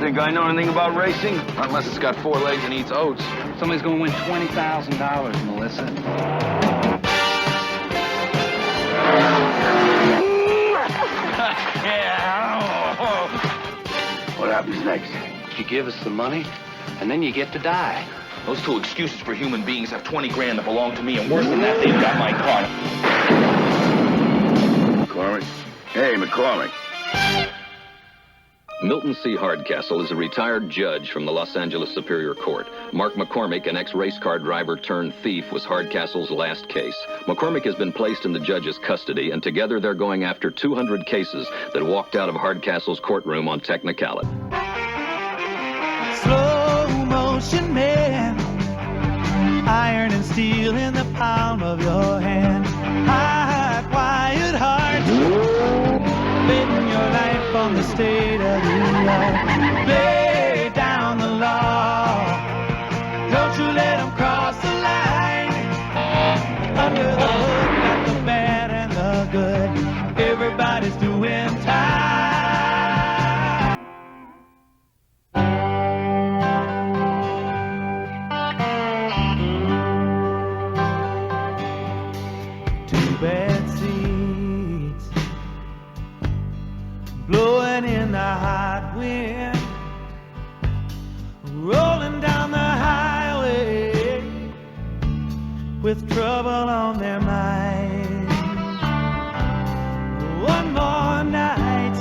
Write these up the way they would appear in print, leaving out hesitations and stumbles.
think I know anything about racing? Not unless it's got 4 legs and eats oats. Somebody's gonna win $20,000, Melissa. What happens next? You give us the money, and then you get to die. Those 2 excuses for human beings have 20 grand that belong to me, and worse than that, they've got my car. McCormick? Hey, McCormick. Milton C. Hardcastle is a retired judge from the Los Angeles Superior Court. Mark McCormick, an ex-race car driver turned thief, was Hardcastle's last case. McCormick has been placed in the judge's custody, and together they're going after 200 cases that walked out of Hardcastle's courtroom on technicality. Slow motion man, iron and steel in the palm of your hand. High, quiet heart, betting your life on the state of the art. Lay down the law, don't you let them cross the line. Under the hood, got the bad and the good, everybody's doing time. Bad seats blowing in the hot wind, rolling down the highway with trouble on their mind. One more night,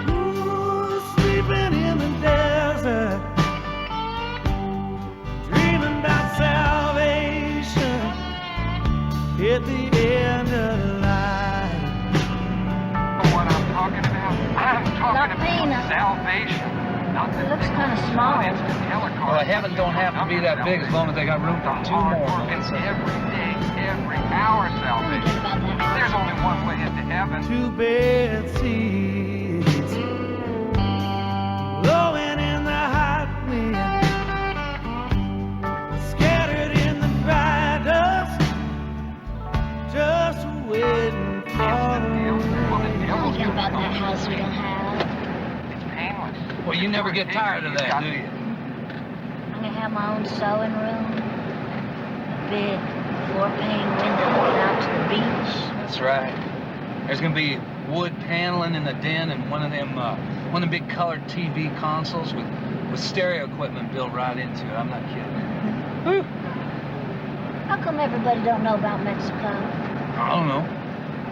ooh, sleeping in the desert, dreaming about salvation at the end of the line. What I'm talking about? I'm talking about salvation. It looks kind of small. Well, the heavens don't have to be that big as long as they got room for 2 more. It's every day, every hour salvation. There's only one way into heaven. 2 bed seats blowing in the hot wind, scattered in the dry dust, just waiting for the rain. Thinking about that house we don't have. It's painless. Well, you never get tired of that, do you? I'm gonna have my own sewing room, a big floor-pane window looking out to the beach. That's right. There's gonna be wood paneling in the den and one of them big colored TV consoles with stereo equipment built right into it. I'm not kidding. Whew. How come everybody don't know about Mexico? I don't know.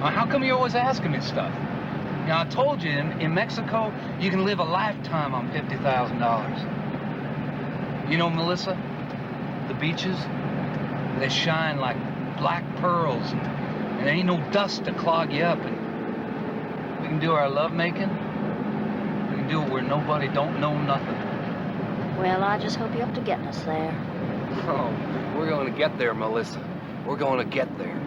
How come you're always asking me stuff? You know, I told you, in Mexico, you can live a lifetime on $50,000. You know, Melissa, the beaches, they shine like black pearls, and there ain't no dust to clog you up, and we can do our lovemaking. We can do it where nobody don't know nothing. Well, I just hope you're up to getting us there. Oh, we're going to get there, Melissa. We're going to get there.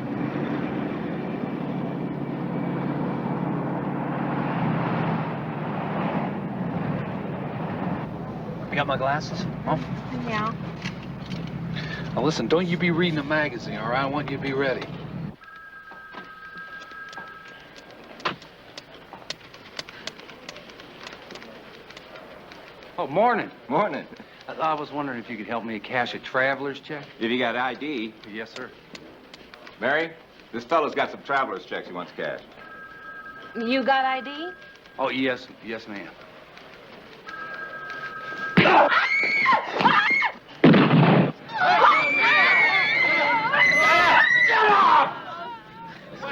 You got my glasses? Oh. Yeah. Now listen, don't you be reading a magazine, all right? I want you to be ready. Oh, morning. Morning. I was wondering if you could help me cash a traveler's check. If you got ID. Yes, sir. Mary, this fellow's got some traveler's checks he wants cashed. You got ID? Oh, yes, ma'am.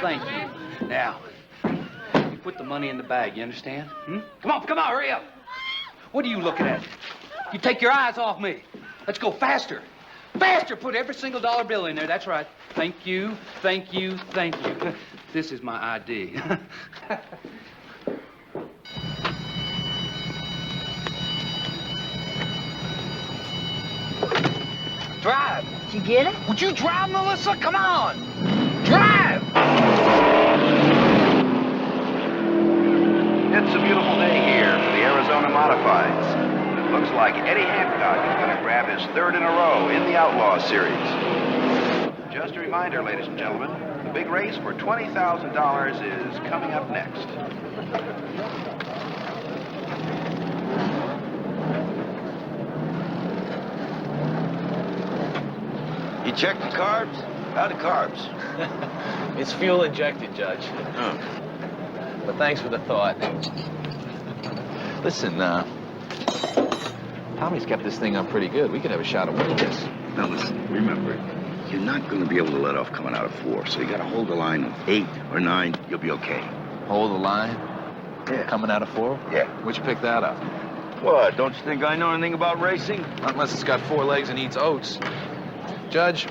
Thank you. Now, you put the money in the bag, you understand? Come on, hurry up. What are you looking at? You take your eyes off me. Let's go faster. Faster, put every single dollar bill in there. That's right. Thank you. This is my ID. Drive. Did you get it? Would you drive, Melissa? Come on. Drive. It's a beautiful day here for the Arizona Modifieds. It looks like Eddie Hancock is going to grab his 3rd in a row in the Outlaw Series. Just a reminder, ladies and gentlemen, the big race for $20,000 is coming up next. You checked the carbs? How the carbs? It's fuel injected, Judge. Huh. But thanks for the thought. Listen, Tommy's kept this thing up pretty good. We could have a shot at winning this. Now listen, remember, you're not going to be able to let off coming out of 4, so you got to hold the line of 8 or 9. You'll be okay. Hold the line? Yeah. Coming out of 4? Yeah. Where'd you pick that up? What, don't you think I know anything about racing? Not unless it's got 4 legs and eats oats. Judge,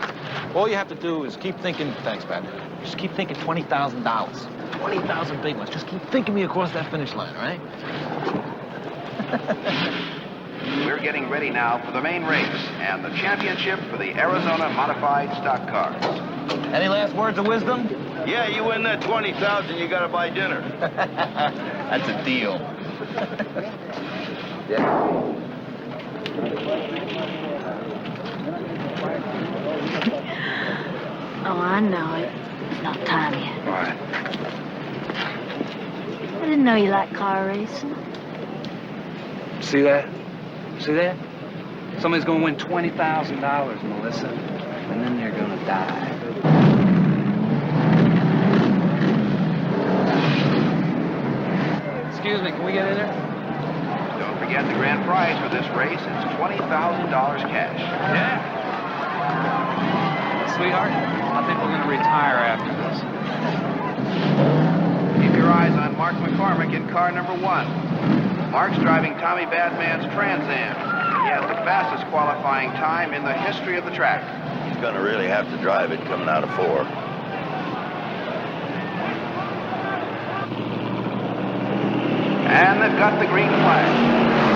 all you have to do is keep thinking... Thanks, Pat. Just keep thinking $20,000. 20,000 big ones. Just keep thinking me across that finish line, all right? We're getting ready now for the main race and the championship for the Arizona Modified Stock Cars. Any last words of wisdom? Yeah, you win that 20,000, you got to buy dinner. That's a deal. Oh, I know it. It's not time yet. All right. I didn't know you liked car racing. See that? See that? Somebody's gonna win $20,000, Melissa, and then they're gonna die. Excuse me, can we get in there? Don't forget the grand prize for this race is $20,000 cash. Yeah. Sweetheart, I think we're gonna retire after this. Keep your eyes on Mark McCormick in car number 1. Mark's driving Tommy Badman's Trans Am. He has the fastest qualifying time in the history of the track. He's going to really have to drive it coming out of 4. And they've got the green flag.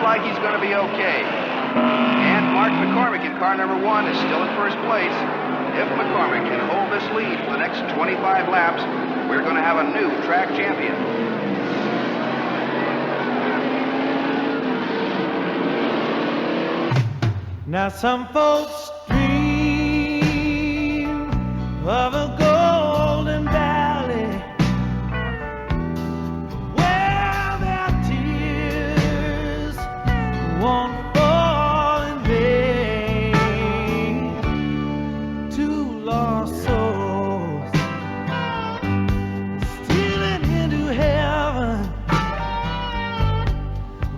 Like he's going to be okay. And Mark McCormick in car number 1 is still in first place. If McCormick can hold this lead for the next 25 laps, we're going to have a new track champion. Now some folks dream of a golden valley where their tears won't fall in vain. Two lost souls stealing into heaven,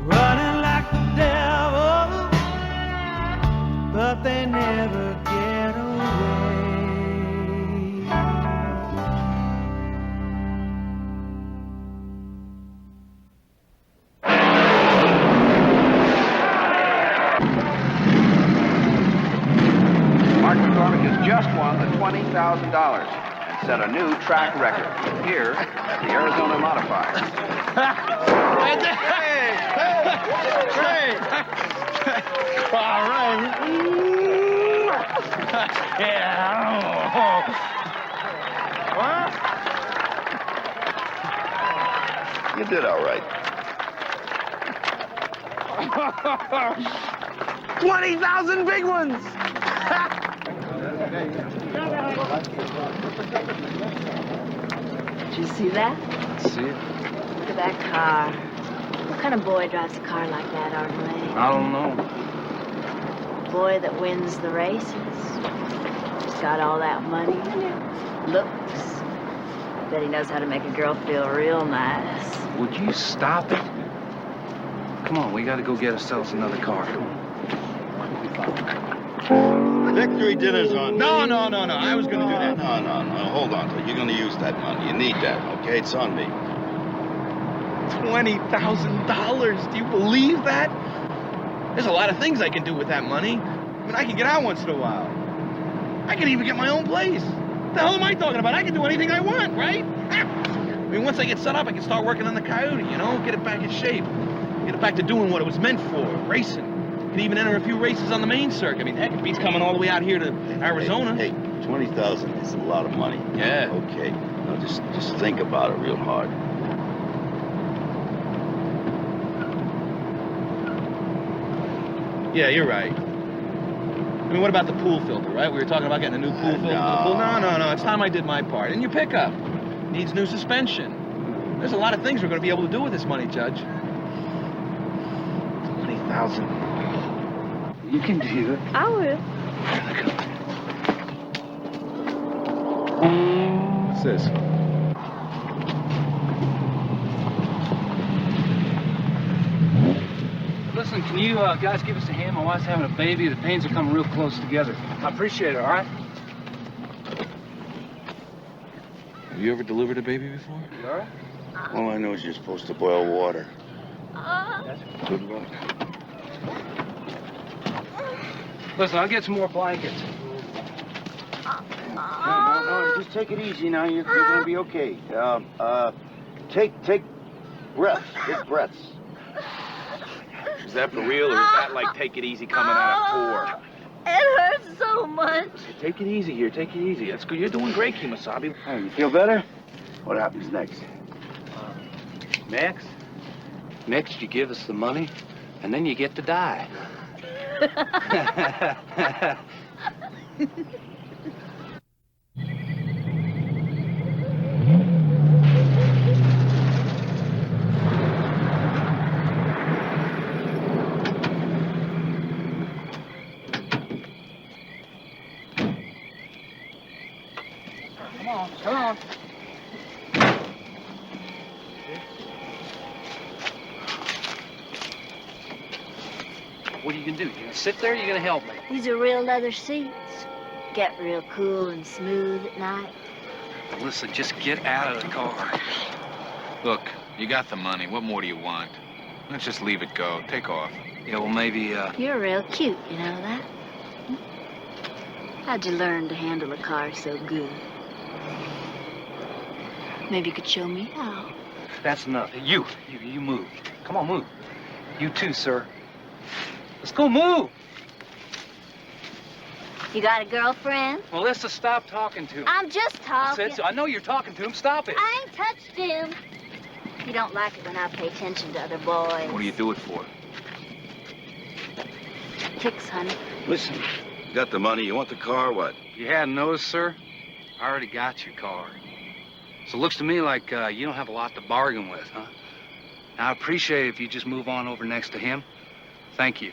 running like the devil, but they never get away. Mark McCormick has just won the $20,000 and set a new track record here at the Arizona Modified. All right. You did all right. 20,000 big ones. Did you see that? See it? Look at that car. What kind of boy drives a car like that, Arnold? I don't know. Boy that wins the races. He's got all that money. Looks. Bet he knows how to make a girl feel real nice. Would you stop it? Come on, we gotta go get ourselves another car. Come on. Victory dinner's on. No. I was going to do that. No. Hold on. You're going to use that money. You need that, okay? It's on me. $20,000. Do you believe that? There's a lot of things I can do with that money. I mean, I can get out once in a while. I can even get my own place. What the hell am I talking about? I can do anything I want, right? I mean, once I get set up, I can start working on the Coyote, you know? Get it back in shape. Get it back to doing what it was meant for, racing. Could even enter a few races on the main circuit. I mean, heck, it beats coming all the way out here to Arizona. Hey, 20,000 is a lot of money. Yeah. Okay. Now just think about it real hard. Yeah, you're right. I mean, what about the pool filter, right? We were talking about getting a new pool filter. No. It's time I did my part. And your pickup needs new suspension. There's a lot of things we're going to be able to do with this money, Judge. 20,000. You can do it. I will. What's this? Listen, can you guys give us a hand? My wife's having a baby. The pains are coming real close together. I appreciate it, all right? Have you ever delivered a baby before? You all right? All I know is you're supposed to boil water. Good luck. Listen, I'll get some more blankets. No, just take it easy now. You're gonna be okay. Take breaths, big breaths. Is that for real, or is that like take it easy coming out at 4? It hurts so much. Take it easy here, take it easy. That's good. You're doing great, Kemosabe. Hey, you feel better? What happens next? Next, you give us the money, and then you get to die. Come on. What are you gonna do? You gonna sit there or you gonna help me? These are real leather seats. Get real cool and smooth at night. Listen, just get out of the car. Look, you got the money. What more do you want? Let's just leave it go. Take off. Yeah, well, maybe, You're real cute, you know that? How'd you learn to handle a car so good? Maybe you could show me how. That's enough. You move. Come on, move. You too, sir. Let's go move. You got a girlfriend? Melissa, stop talking to him. I'm just talking. Said so. I know you're talking to him. Stop it. I ain't touched him. You don't like it when I pay attention to other boys. What do you do it for? Kicks, honey. Listen, you got the money. You want the car? What? You hadn't noticed, sir? I already got your car. So it looks to me like you don't have a lot to bargain with, huh? Now, I appreciate it if you just move on over next to him. Thank you.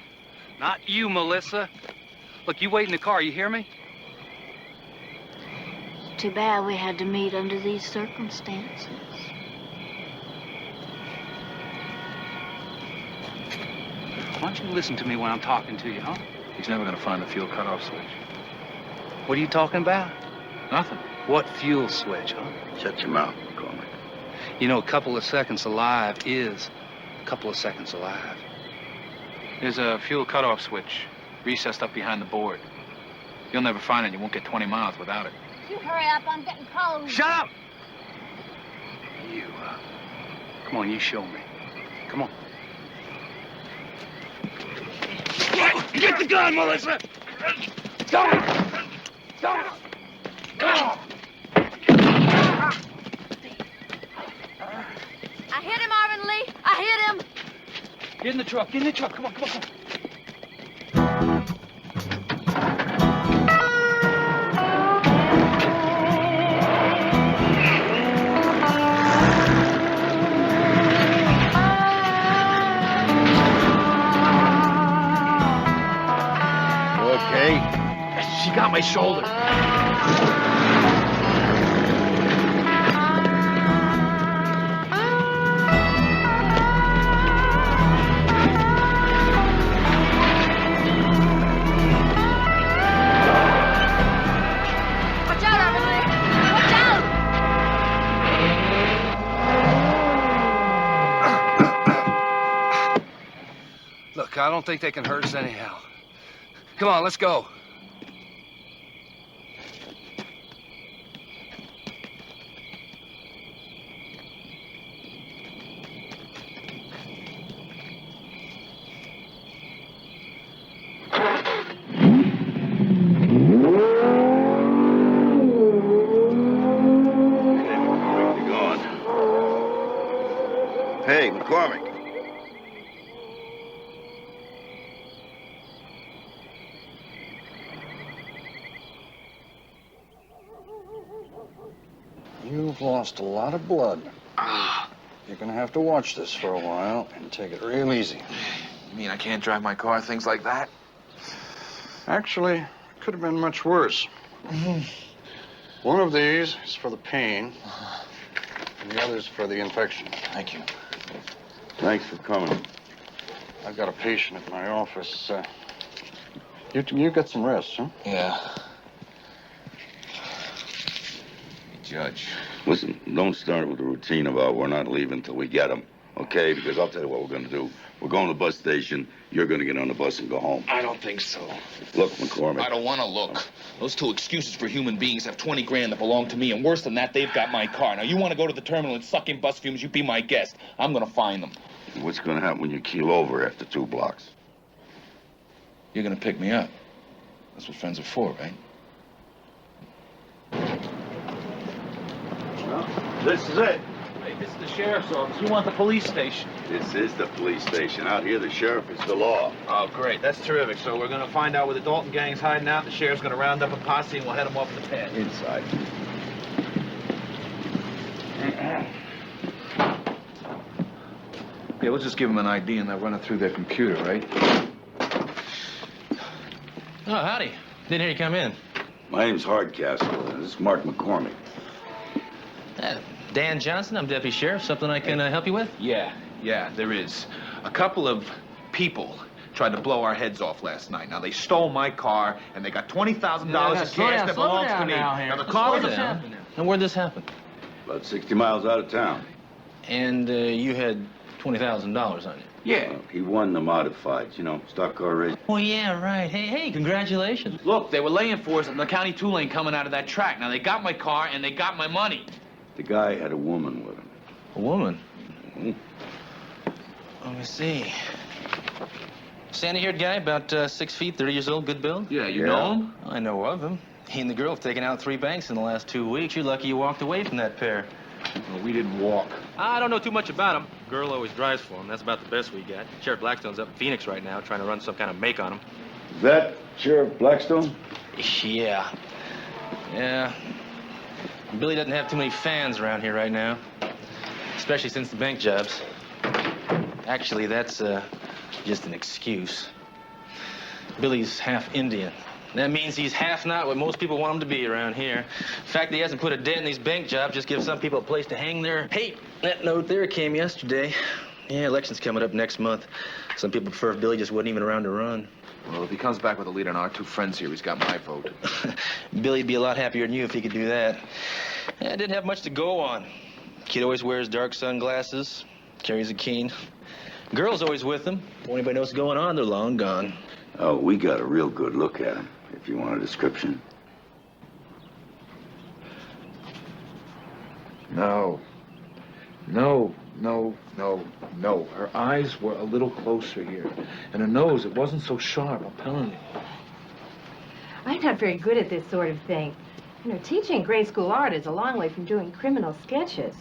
Not you, Melissa. Look, you wait in the car, you hear me? Too bad we had to meet under these circumstances. Why don't you listen to me when I'm talking to you, huh? He's never gonna find the fuel cutoff switch. What are you talking about? Nothing. What fuel switch, huh? Shut your mouth, McCormick. You know, a couple of seconds alive is a couple of seconds alive. There's a fuel cutoff switch recessed up behind the board. You'll never find it. You won't get 20 miles without it. You hurry up, I'm getting cold. Shut up! You, come on, you show me. Come on. Get the gun, Melissa! Don't! I hit him, Marvin Lee. I hit him. Get in the truck. Get in the truck. Come on. Okay. She got my shoulder. Watch out, Marvin Lee. Watch out. Look, I don't think they can hurt us anyhow. Come on, let's go. You've lost a lot of blood. You're gonna have to watch this for a while and take it real easy. You mean I can't drive my car, things like that? Actually, it could have been much worse. One of these is for the pain, and the other's for the infection. Thank you. Thanks for coming. I've got a patient at my office. You got some rest, huh? Yeah. Judge. Listen, don't start with a routine about we're not leaving till we get him, okay? Because I'll tell you what we're gonna do. We're going to the bus station. You're gonna get on the bus and go home. I don't think so. Look, McCormick. I don't want to look. Those two excuses for human beings have 20 grand that belong to me, and worse than that, they've got my car. Now, you want to go to the terminal and suck in bus fumes, you be my guest. I'm gonna find them. What's gonna happen when you keel over after 2 blocks? You're gonna pick me up. That's what friends are for, right? This is it. Hey, this is the sheriff's office. You want the police station? This is the police station. Out here, the sheriff is the law. Oh, great. That's terrific. So we're going to find out where the Dalton gang's hiding out. The sheriff's going to round up a posse, and we'll head them off the pad. Inside. Yeah, we'll just give them an ID and they'll run it through their computer, right? Oh, howdy. Didn't hear you come in. My name's Hardcastle, and this is Mark McCormick. Dan Johnson, I'm deputy sheriff. Something I can help you with? Yeah, there is. A couple of people tried to blow our heads off last night. Now, they stole my car, and they got $20,000 in cash that belongs to me. Now, the car was And where'd this happen? About 60 miles out of town. And you had $20,000 on you? Yeah. He won the modifieds, you know, stock car race. Oh, yeah, right. Hey, congratulations. Look, they were laying for us in the county 2 lane coming out of that track. Now, they got my car, and they got my money. The guy had a woman with him. A woman? Mm-hmm. Let me see. Sandy-haired guy, about 6 feet, 30 years old, good build? Yeah, you know him? I know of him. He and the girl have taken out 3 banks in the last 2 weeks. You're lucky you walked away from that pair. Well, we didn't walk. I don't know too much about him. Girl always drives for him. That's about the best we got. Sheriff Blackstone's up in Phoenix right now, trying to run some kind of make on him. Is that Sheriff Blackstone? Yeah. Billy doesn't have too many fans around here right now, especially since the bank jobs. Actually, that's just an excuse. Billy's half Indian. That means he's half not what most people want him to be around here. The fact that he hasn't put a dent in these bank jobs just gives some people a place to hang their hate. That note there came yesterday. Yeah, election's coming up next month. Some people prefer if Billy just wasn't even around to run. Well, if he comes back with a leader and our 2 friends here, he's got my vote. Billy'd be a lot happier than you if he could do that. Yeah, didn't have much to go on. Kid always wears dark sunglasses, carries a cane. Girl's always with him. Before anybody knows what's going on, they're long gone. Oh, we got a real good look at him, if you want a description. No. Her eyes were a little closer here. And her nose, it wasn't so sharp, I'm telling you. I'm not very good at this sort of thing. You know, teaching grade school art is a long way from doing criminal sketches.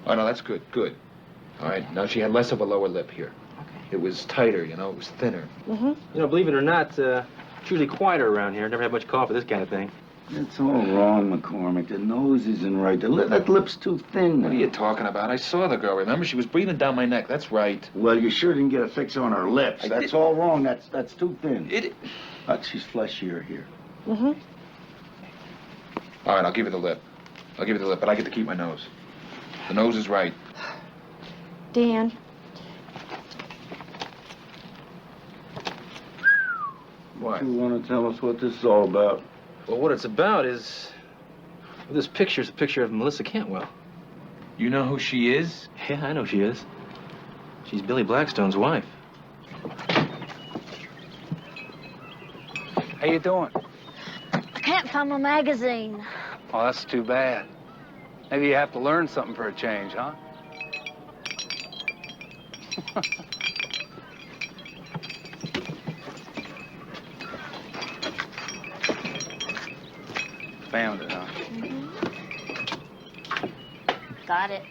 Oh, no, that's good. All right, now she had less of a lower lip here. Okay. It was tighter, you know, it was thinner. Mm-hmm. You know, believe it or not, it's usually quieter around here. Never had much call for this kind of thing. It's all wrong, McCormick. The nose isn't right. That lip's too thin. What are you talking about? I saw the girl, remember? She was breathing down my neck. That's right. Well, you sure didn't get a fix on her lips. That's all wrong. That's too thin. She's fleshier here. Mm-hmm. All right, I'll give you the lip. But I get to keep my nose. The nose is right. Dan. What? You want to tell us what this is all about? Well, what it's about is... Well, this picture's a picture of Melissa Cantwell. You know who she is? Yeah, I know she is. She's Billy Blackstone's wife. How you doing? Can't find my magazine. Oh, that's too bad. Maybe you have to learn something for a change, huh? Found it, huh? Mm-hmm. Got it.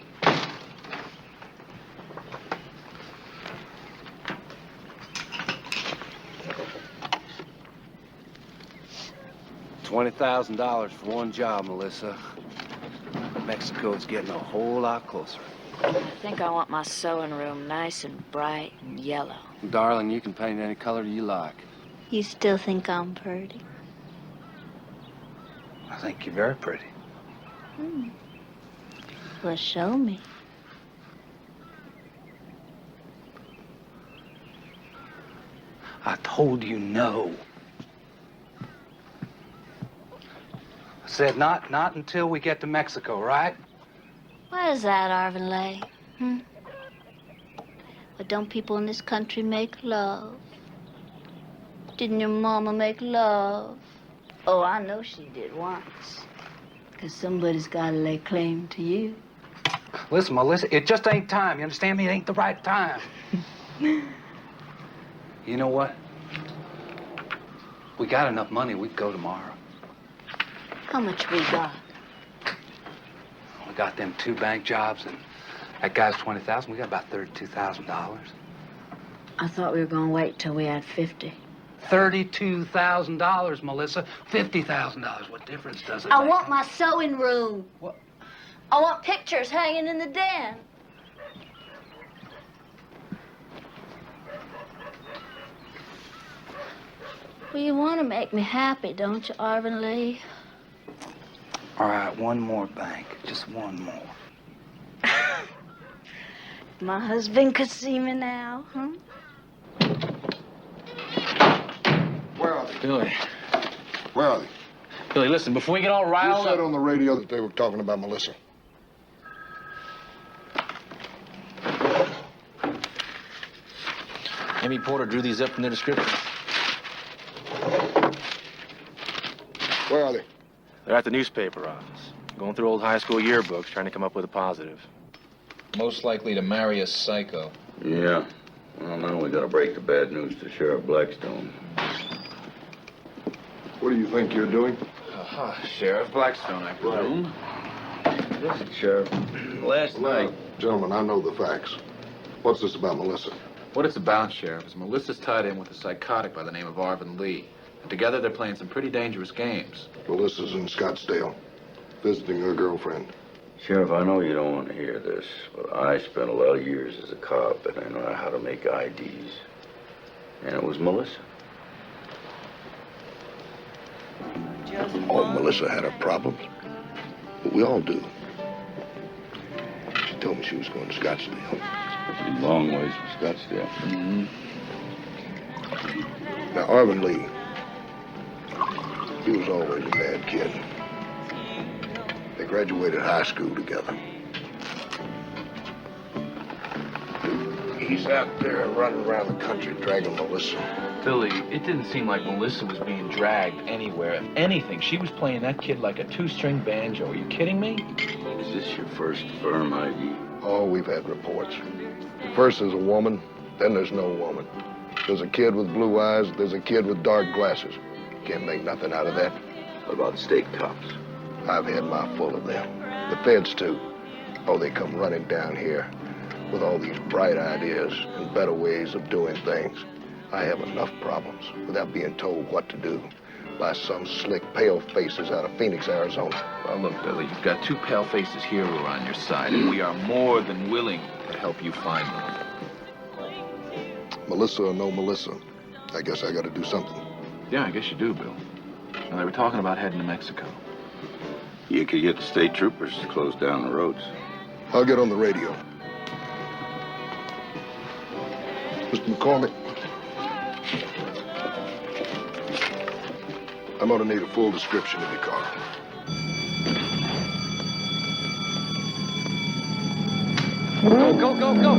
$20,000 for one job, Melissa. Mexico's getting a whole lot closer. I think I want my sewing room nice and bright and yellow. Darling, you can paint any color you like. You still think I'm pretty? I think you're very pretty. Well, show me. I told you no. I said not until we get to Mexico, right? Why is that, Arvin Lee? But don't people in this country make love? Didn't your mama make love? Oh, I know she did once. 'Cause somebody's gotta lay claim to you. Listen, Melissa, it just ain't time. You understand me? It ain't the right time. You know what? We got enough money, we can go tomorrow. How much we got? We got them 2 bank jobs, and that guy's $20,000. We got about $32,000. I thought we were gonna wait till we had 50. $32,000, Melissa. $50,000. What difference does it make? I want my sewing room. What? I want pictures hanging in the den. Well, you want to make me happy, don't you, Arvin Lee? All right, one more bank. Just one more. My husband could see me now, huh? Where are they? Billy. Where are they? Billy, listen, before we get all riled You said up... on the radio that they were talking about Melissa. Amy Porter drew these up from their description. Where are they? They're at the newspaper office, going through old high school yearbooks, trying to come up with a positive. Most likely to marry a psycho. Yeah. Well, now we gotta break the bad news to Sheriff Blackstone. What do you think you're doing? Sheriff Blackstone, I presume. Listen, Sheriff, last night... Gentlemen, I know the facts. What's this about Melissa? What it's about, Sheriff, is Melissa's tied in with a psychotic by the name of Arvin Lee. And together they're playing some pretty dangerous games. Melissa's in Scottsdale, visiting her girlfriend. Sheriff, I know you don't want to hear this, but I spent a lot of years as a cop, and I know how to make IDs. And it was Melissa. Oh, Melissa had her problems. But we all do. She told me she was going to Scottsdale. Pretty long ways from Scottsdale. Mm-hmm. Now, Arvin Lee, he was always a bad kid. They graduated high school together. He's out there running around the country dragging Melissa. Billy, it didn't seem like Melissa was being dragged anywhere. If anything, she was playing that kid like a 2-string banjo. Are you kidding me? Is this your first firm ID? Oh, we've had reports. First there's a woman, then there's no woman. There's a kid with blue eyes, there's a kid with dark glasses. Can't make nothing out of that. What about state cops? I've had my full of them. The feds, too. Oh, they come running down here with all these bright ideas and better ways of doing things. I have enough problems without being told what to do by some slick pale faces out of Phoenix, Arizona. Well, look, Billy, you've got 2 pale faces here who are on your side, and we are more than willing to help you find them. Melissa or no Melissa, I guess I got to do something. Yeah, I guess you do, Bill. Now, they were talking about heading to Mexico. You could get the state troopers to close down the roads. I'll get on the radio. Mr. McCormick, I'm going to need a full description of your car. Go, go, go, go!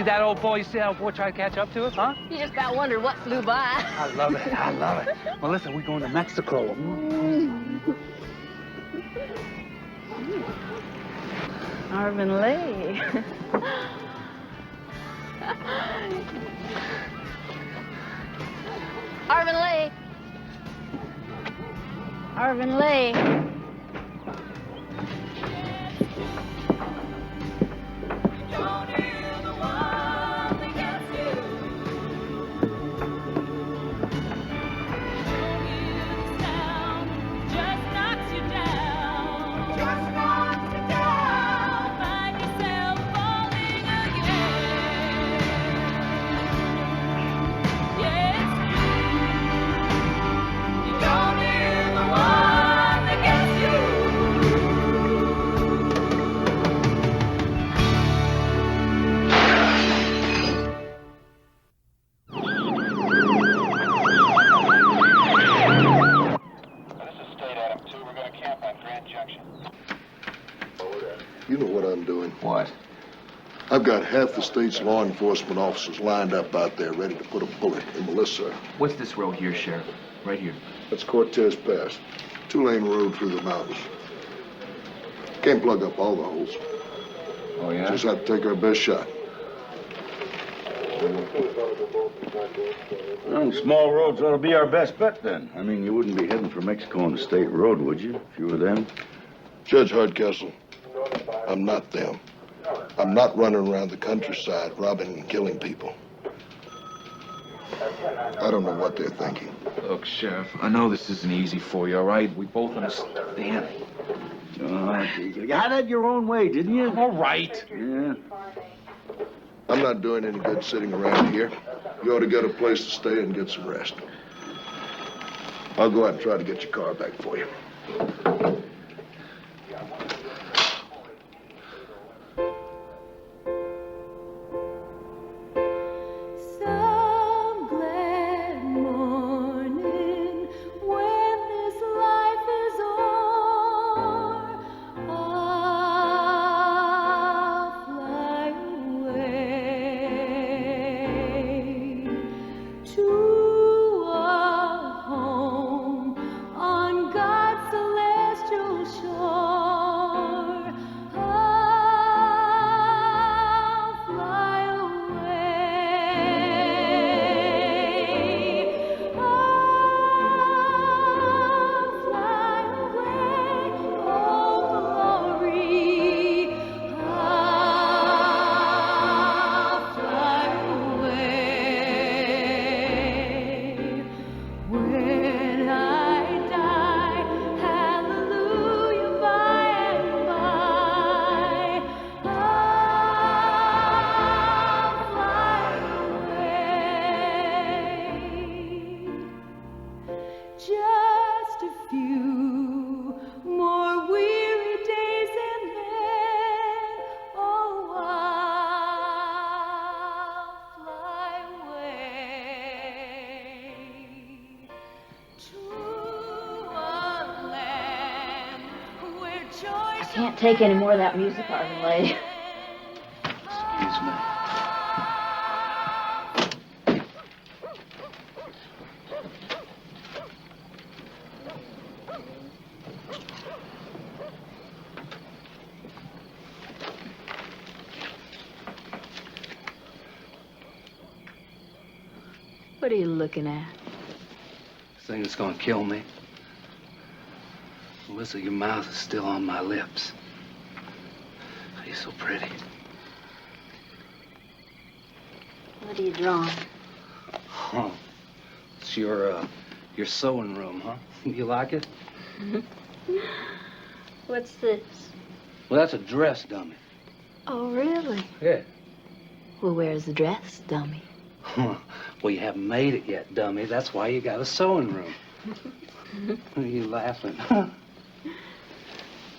that, old boy? You see how old boy tried to catch up to us, huh? You just about wondered what flew by. I love it. I love it. Melissa, we're going to Mexico. Arvin Lee. Arvin Lee. Arvin Lee. You know what I'm doing? What? I've got half the state's law enforcement officers lined up out there ready to put a bullet in Melissa. What's this road here, Sheriff? Right here. That's Cortez Pass. 2-lane road through the mountains. Can't plug up all the holes. Oh, yeah? Just have to take our best shot. Well, small roads ought to be our best bet then. I mean, you wouldn't be heading for Mexico on the state road, would you, if you were them? Judge Hardcastle, I'm not them. I'm not running around the countryside robbing and killing people. I don't know what they're thinking. Look, Sheriff, I know this isn't easy for you, all right? We both understand. You had it your own way, didn't you? All right. Yeah. I'm not doing any good sitting around here. You ought to get a place to stay and get some rest. I'll go out and try to get your car back for you. I can't take any more of that music, Arvin Lee. Excuse me. What are you looking at? This thing that's gonna kill me. Melissa, your mouth is still on my lips. You're so pretty. What are you drawing? Oh, it's your sewing room, huh? You like it? What's this? Well, that's a dress dummy. Oh, really? Yeah. Well, where's the dress, dummy? Well, you haven't made it yet, dummy. That's why you got a sewing room. What are you laughing?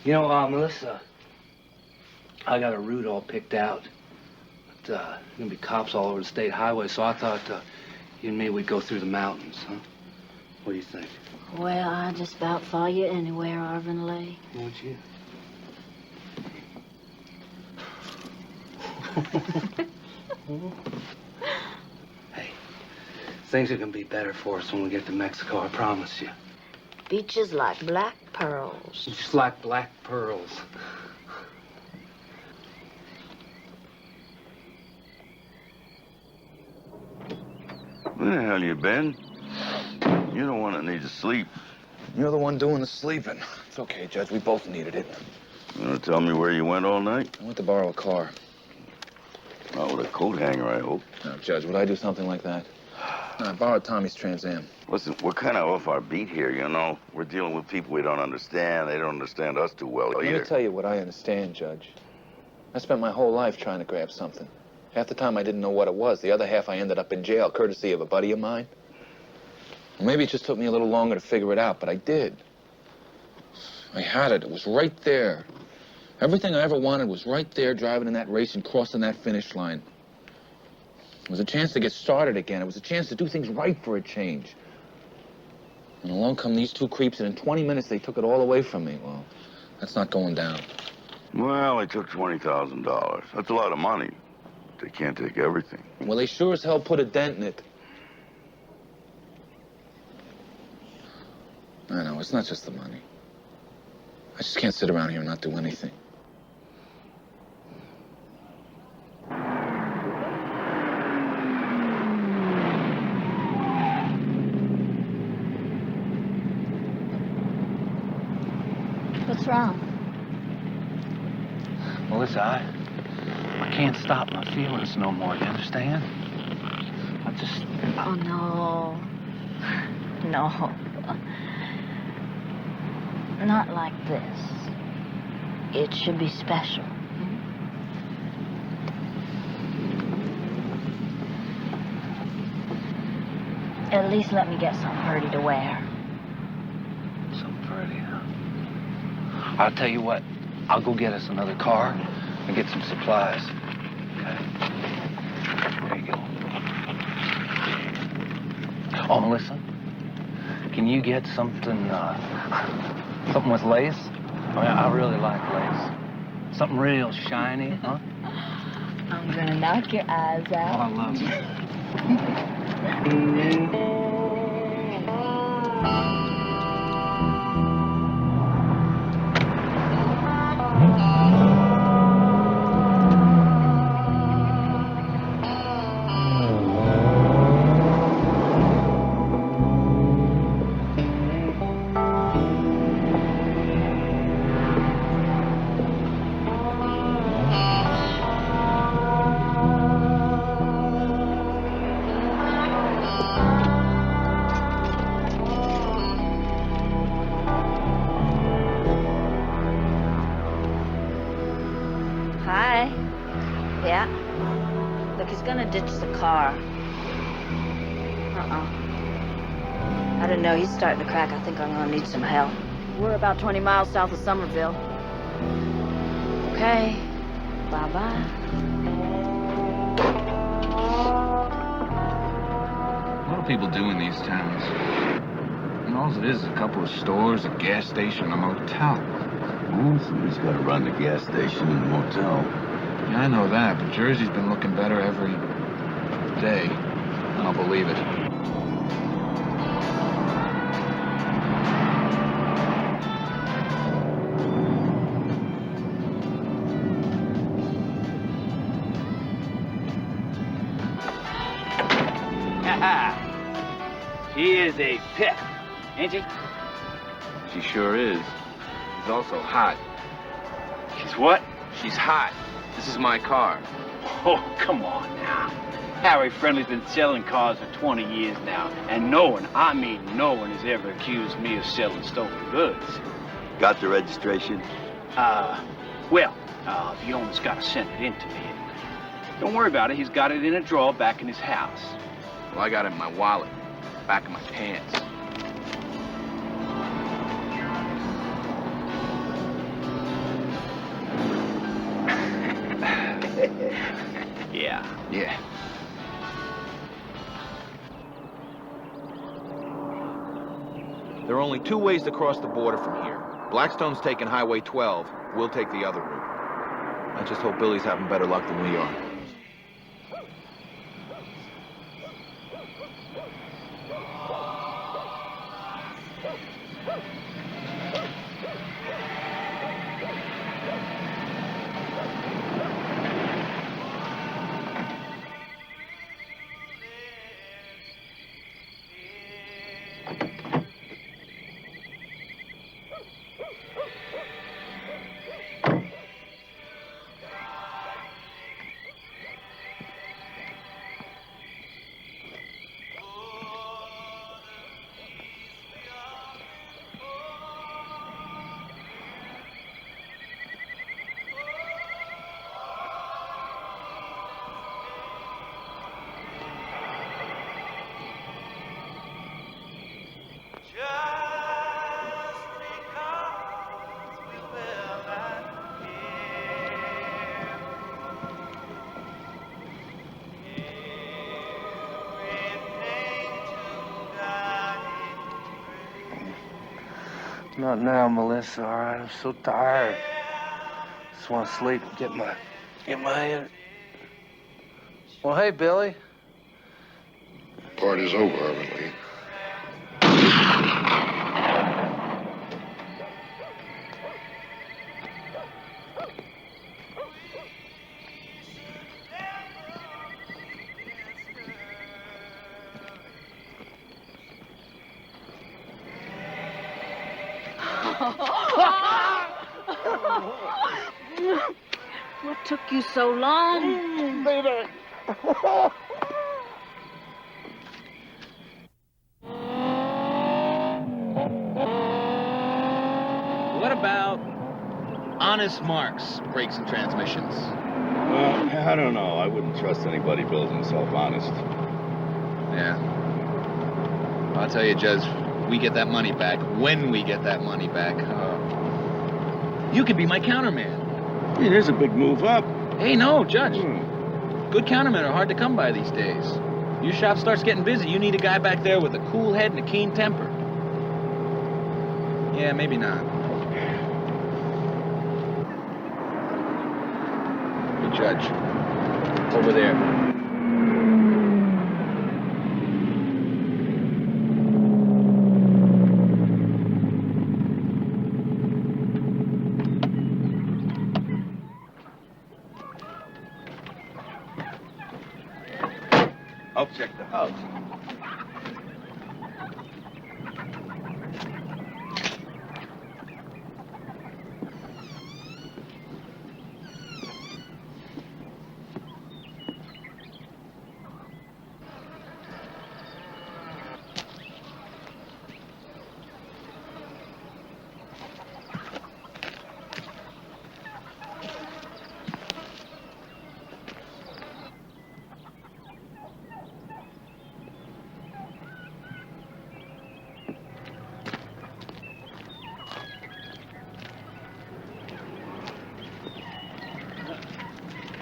You know, Melissa, I got a route all picked out. But, there's gonna be cops all over the state highway, so I thought you and me, we'd go through the mountains, huh? What do you think? Well, I just about follow you anywhere, Arvin Lee. Would you? Hey, things are gonna be better for us when we get to Mexico, I promise you. Beaches like black pearls. Just like black pearls. Where the hell you been? You're the one that needs to sleep. You're the one doing the sleeping. It's okay, Judge. We both needed it. You want to tell me where you went all night? I went to borrow a car. Oh, with a coat hanger, I hope. Now, Judge, would I do something like that? No, I borrowed Tommy's Trans Am. Listen, we're kind of off our beat here, you know. We're dealing with people we don't understand. They don't understand us too well Let me either. tell you what I understand, Judge. I spent my whole life trying to grab something. Half the time I didn't know what it was. The other half I ended up in jail, courtesy of a buddy of mine. Well, maybe it just took me a little longer to figure it out, but I did. I had it. It was right there. Everything I ever wanted was right there, driving in that race and crossing that finish line. It was a chance to get started again. It was a chance to do things right for a change. And along come these two creeps, and in 20 minutes they took it all away from me. Well, that's not going down. Well, they took $20,000. That's a lot of money. They can't take everything. Well, they sure as hell put a dent in it. I know, it's not just the money. I just can't sit around here and not do anything. What's wrong? Melissa, I can't stop my feelings no more, you understand? I just... Oh, no. No. Not like this. It should be special. At least let me get some pretty to wear. So pretty, huh? I'll tell you what. I'll go get us another car and get some supplies. Okay? There you go. Oh, Melissa, can you get something, something with lace? Oh, yeah, I really like lace. Something real shiny, huh? I'm gonna knock your eyes Oh, out. I love it. Hi. Yeah? Look, he's gonna ditch the car. I don't know. He's starting to crack. I think I'm gonna need some help. We're about 20 miles south of Somerville. Okay. Bye-bye. What do people do in these towns? And all it is a couple of stores, a gas station, a motel. Well, somebody's got to run the gas station and the motel. Yeah, I know that, but Jersey's been looking better every day. I don't believe it. She is a pip, ain't she? She sure is. She's also hot. She's what? She's hot. This is my car. Oh, come on now. Harry Friendly's been selling cars for 20 years now, and no one, I mean no one, has ever accused me of selling stolen goods. Got the registration? The owner's got to send it in to me. Don't worry about it. He's got it in a drawer back in his house. Well, I got it in my wallet, back of my pants. Yeah. Yeah. There are only two ways to cross the border from here. Blackstone's taking Highway 12. We'll take the other route. I just hope Billy's having better luck than we are. Not now, Melissa, all right? I'm so tired. Just want to sleep and get my head. Well, hey, Billy. Party's over, Arvin Lee. What took you so long? Baby. What about honest marks, brakes and transmissions? Well, I don't know. I wouldn't trust anybody building himself honest. Yeah. I'll tell you, Judge, we get that money back. When we get that money back, you could be my counterman. Hey, there's a big move up. Hey, no, Judge. Good countermen are hard to come by these days. Your shop starts getting busy, you need a guy back there with a cool head and a keen temper. Yeah, maybe not. hey, Judge, over there. I'll check the house.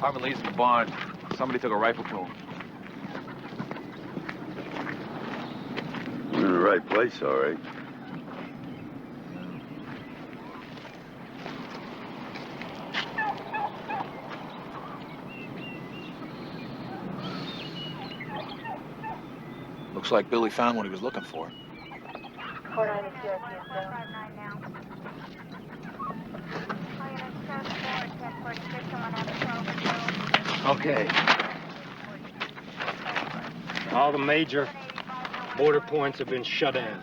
Arvin Lee's in the barn. Somebody took a rifle to him. You're in the right place, all right. Looks like Billy found what he was looking for. Okay. All the major border points have been shut down.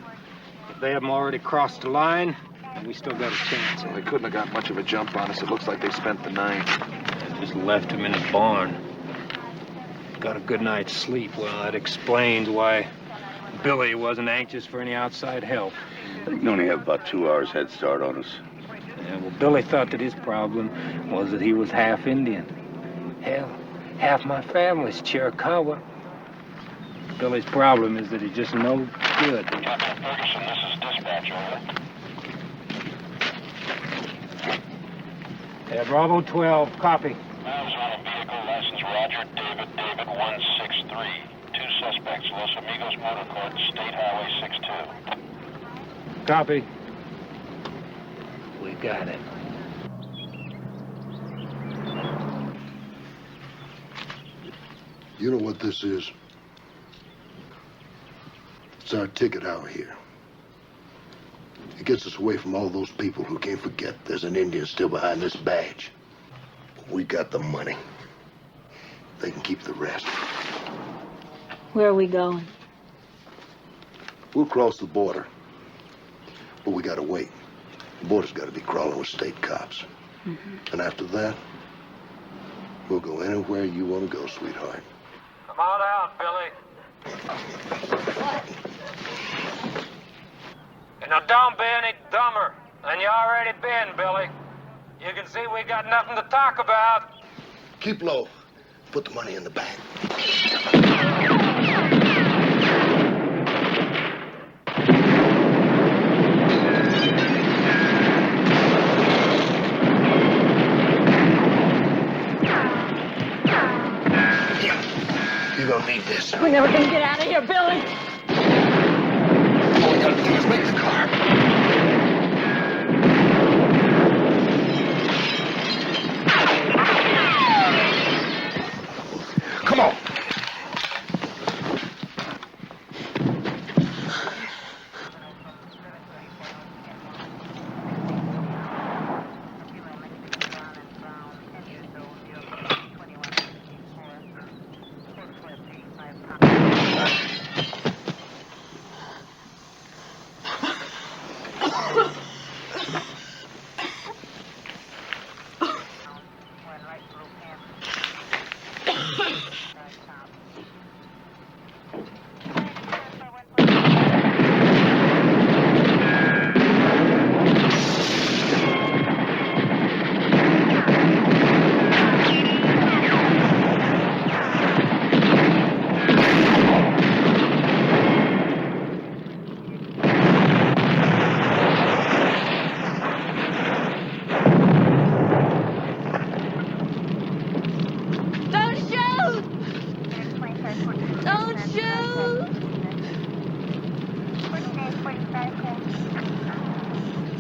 If they haven't already crossed the line, then we still got a chance. Well, they couldn't have got much of a jump on us. It looks like they spent the night. And just left him in the barn. Got a good night's sleep. Well, that explains why Billy wasn't anxious for any outside help. They can only have about 2 hours head start on us. Yeah, well, Billy thought that his problem was that he was half Indian. Hell, half my family's Chiricahua. Billy's problem is that he's just no good. Captain Ferguson, this is dispatch, over. Yeah, Bravo 12, copy. Miles on a vehicle, license Roger, David 163. 2 suspects, Los Amigos Motor Court, State Highway 62. Copy. We got it. You know what this is? It's our ticket out here. It gets us away from all those people who can't forget there's an Indian still behind this badge. But we got the money. They can keep the rest. Where are we going? We'll cross the border. But we gotta wait. The border's gotta be crawling with state cops. And after that, we'll go anywhere you want to go, sweetheart. Come on out, Billy. And now don't be any dumber than you already been, Billy. You can see we got nothing to talk about. Keep low. Put the money in the bag. You're gonna need this. We're never gonna get out of here, Billy. All we gotta do is make the car.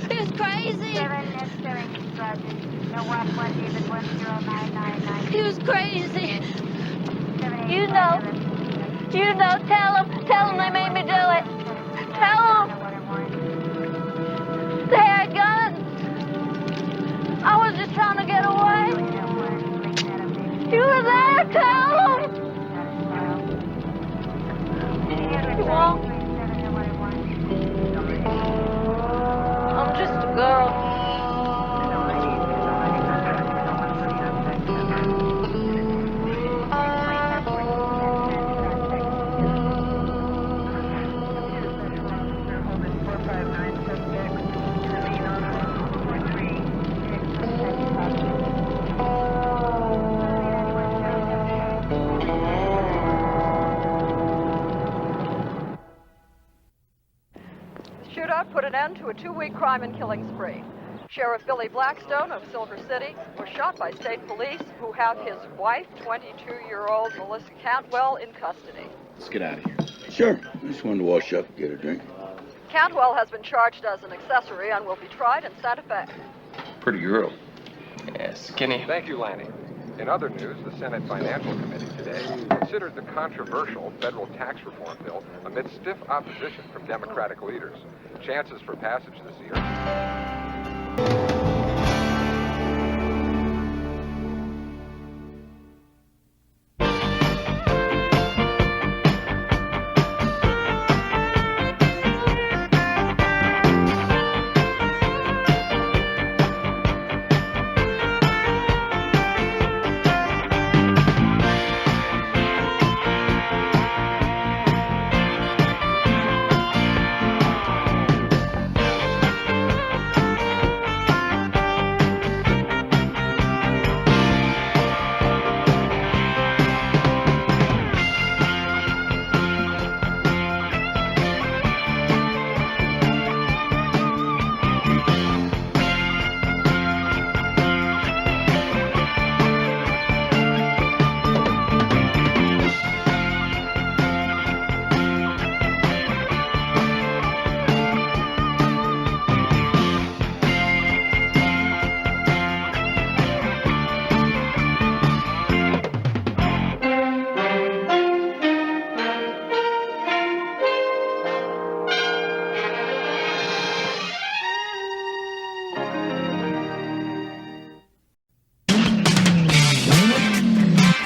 He was crazy. He was crazy. You know, tell him they made me do it. Tell him. They had guns. I was just trying to get away. You were there, tell him. You won't. I'm just a girl. Shootout put an end to a 2-week crime and killing spree. Sheriff Billy Blackstone of Silver City was shot by state police who have his wife, 22-year-old Melissa Cantwell, in custody. Let's get out of here. Sure. I just wanted to wash up and get a drink. Cantwell has been charged as an accessory and will be tried in Santa Fe. Pretty girl. Yeah, skinny. Thank you, Lanny. In other news, the Senate Financial Committee today considered the controversial federal tax reform bill amid stiff opposition from Democratic leaders. Chances for passage this year.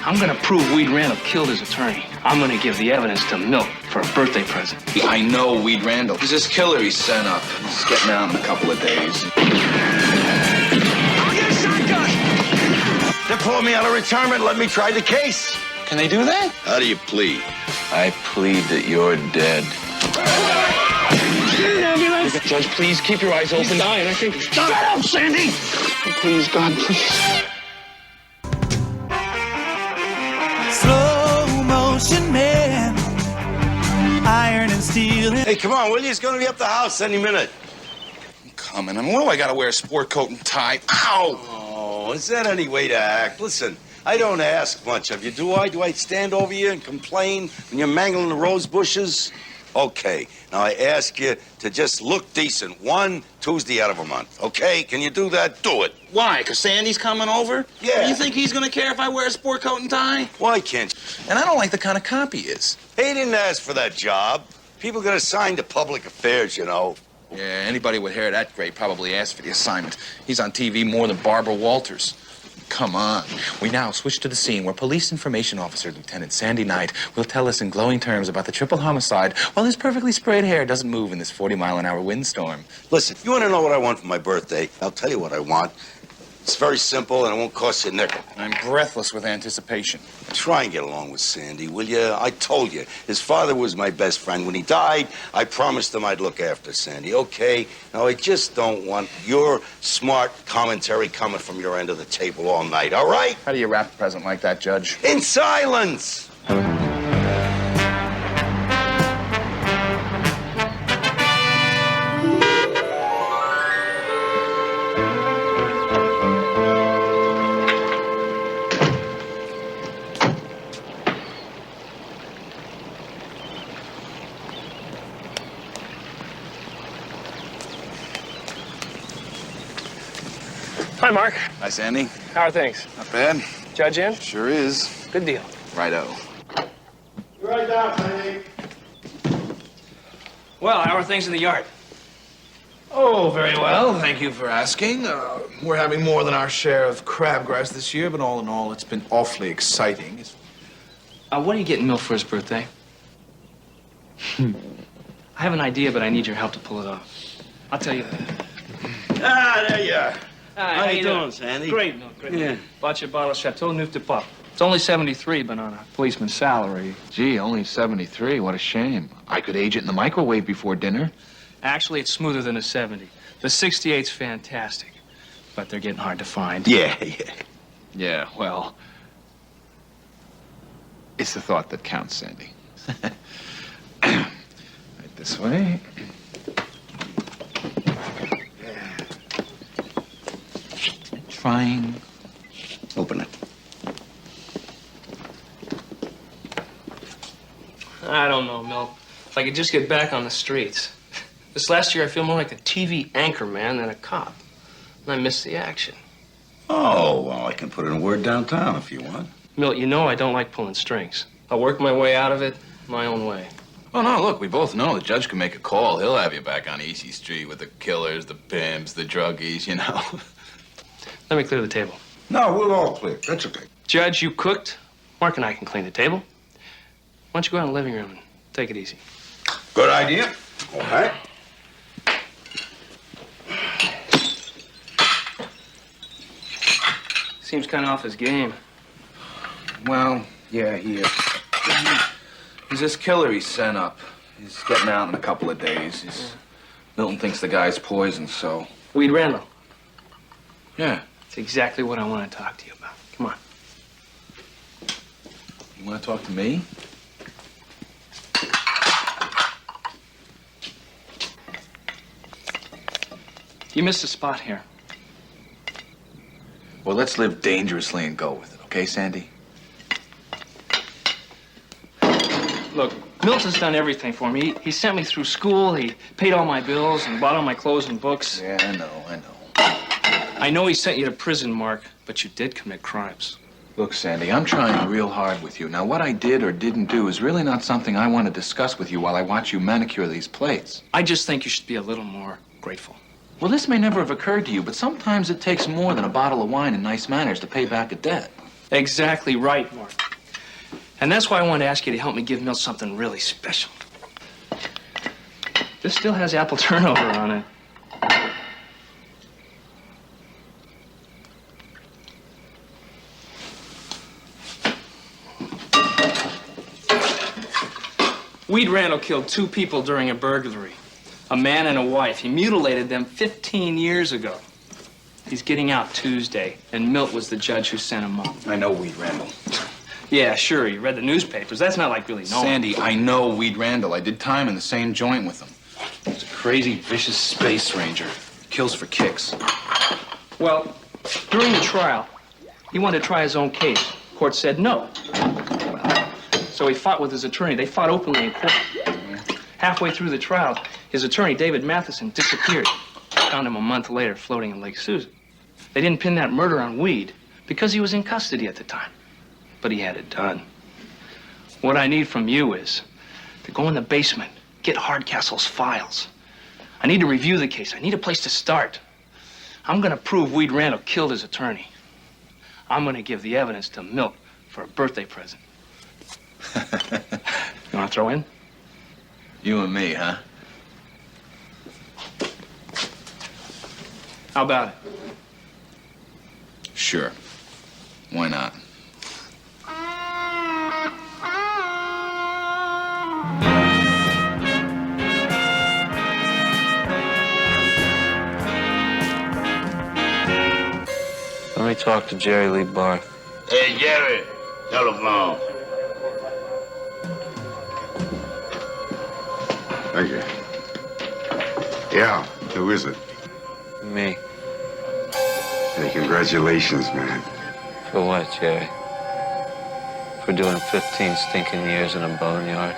I'm gonna prove Weed Randall killed his attorney. I'm gonna give the evidence to Milt for a birthday present. I know Weed Randall. He's this killer he sent up. He's getting out in a couple of days. I'll get a shotgun! They pulled me out of retirement, let me try the case. Can they do that? How do you plead? I plead that you're dead. Judge, please keep your eyes open. He's dying, I think. Shut up, Sandy! Please, God, please. Slow motion man, iron and steel. Hey, come on, will you? He's gonna be up the house any minute. I'm coming. I mean, what do I gotta wear? A sport coat and tie? Ow! Oh, is that any way to act? Listen, I don't ask much of you, do I? Do I stand over you and complain when you're mangling the rose bushes? Okay, now I ask you to just look decent one Tuesday out of a month, okay? Can you do that? Do it. Why? Because Sandy's coming over? Yeah. You think he's gonna care if I wear a sport coat and tie? Why can't you? And I don't like the kind of cop he is. He didn't ask for that job. People get assigned to public affairs, you know. Yeah, anybody with hair that gray probably asked for the assignment. He's on TV more than Barbara Walters. Come on. We now switch to the scene where Police Information Officer Lieutenant Sandy Knight will tell us in glowing terms about the triple homicide while his perfectly sprayed hair doesn't move in this 40-mile-an-hour windstorm. Listen, you want to know what I want for my birthday? I'll tell you what I want. It's very simple, and it won't cost you a nickel. I'm breathless with anticipation. Try and get along with Sandy, will you? I told you, his father was my best friend. When he died, I promised him I'd look after Sandy, okay? Now, I just don't want your smart commentary coming from your end of the table all night, all right? How do you wrap a present like that, Judge? In silence! Hi, Mark. Hi, Sandy. How are things? Not bad. Judge in? Sure is. Good deal. Righto. You're right down, Sandy. Well, how are things in the yard? Oh, very well. Thank you for asking. We're having more than our share of crabgrass this year, but all in all, it's been awfully exciting. What are you getting Milt for his birthday? I have an idea, but I need your help to pull it off. I'll tell you. Ah, there you are. Hi, How you doing, Sandy? Great, Milt, great. Yeah. Bought you a bottle of Chateau Neuf de Pop. It's only 73, but on a policeman's salary. Gee, only 73. What a shame. I could age it in the microwave before dinner. Actually, it's smoother than a 70. The 68's fantastic, but they're getting hard to find. Yeah. Yeah, well, it's the thought that counts, Sandy. Right this way. Trying. Open it. I don't know, Milt. If I could just get back on the streets. This last year, I feel more like a TV anchor man than a cop. And I miss the action. Oh, well, I can put in a word downtown if you want. Milt, you know I don't like pulling strings. I'll work my way out of it my own way. Oh, no, look, we both know the judge can make a call. He'll have you back on Easy Street with the killers, the pimps, the druggies, you know. Let me clear the table. No, we'll all clear. That's okay. Judge, you cooked. Mark and I can clean the table. Why don't you go out in the living room and take it easy? Good idea. All right. Seems kind of off his game. Well, yeah, he's this killer he sent up. He's getting out in a couple of days. Milton thinks the guy's poisoned, so... Weed Randall. Yeah. It's exactly what I want to talk to you about. Come on. You want to talk to me? You missed a spot here. Well, let's live dangerously and go with it, okay, Sandy? Look, Milton's done everything for me. He sent me through school, he paid all my bills, and bought all my clothes and books. Yeah, I know. I know he sent you to prison, Mark, but you did commit crimes. Look, Sandy, I'm trying real hard with you. Now, what I did or didn't do is really not something I want to discuss with you while I watch you manicure these plates. I just think you should be a little more grateful. Well, this may never have occurred to you, but sometimes it takes more than a bottle of wine and nice manners to pay back a debt. Exactly right, Mark. And that's why I wanted to ask you to help me give Milt something really special. This still has apple turnover on it. Weed Randall killed 2 people during a burglary. A man and a wife. He mutilated them 15 years ago. He's getting out Tuesday, and Milt was the judge who sent him up. I know Weed Randall. Yeah, sure, you read the newspapers. That's not like really knowing. Sandy, I know Weed Randall. I did time in the same joint with him. He's a crazy, vicious space ranger. Kills for kicks. Well, during the trial, he wanted to try his own case. Court said no. So he fought with his attorney. They fought openly in court. Halfway through the trial, his attorney, David Matheson, disappeared. Found him a month later floating in Lake Susan. They didn't pin that murder on Weed because he was in custody at the time. But he had it done. What I need from you is to go in the basement, get Hardcastle's files. I need to review the case. I need a place to start. I'm going to prove Weed Randall killed his attorney. I'm going to give the evidence to Milt for a birthday present. You want to throw in? You and me, huh? How about it? Sure. Why not? Let me talk to Jerry Lee Barth. Hey, Jerry. Telephone. Thank you. Yeah, who is it? Me. Hey, congratulations, man. For what, Jerry? For doing 15 stinking years in a boneyard?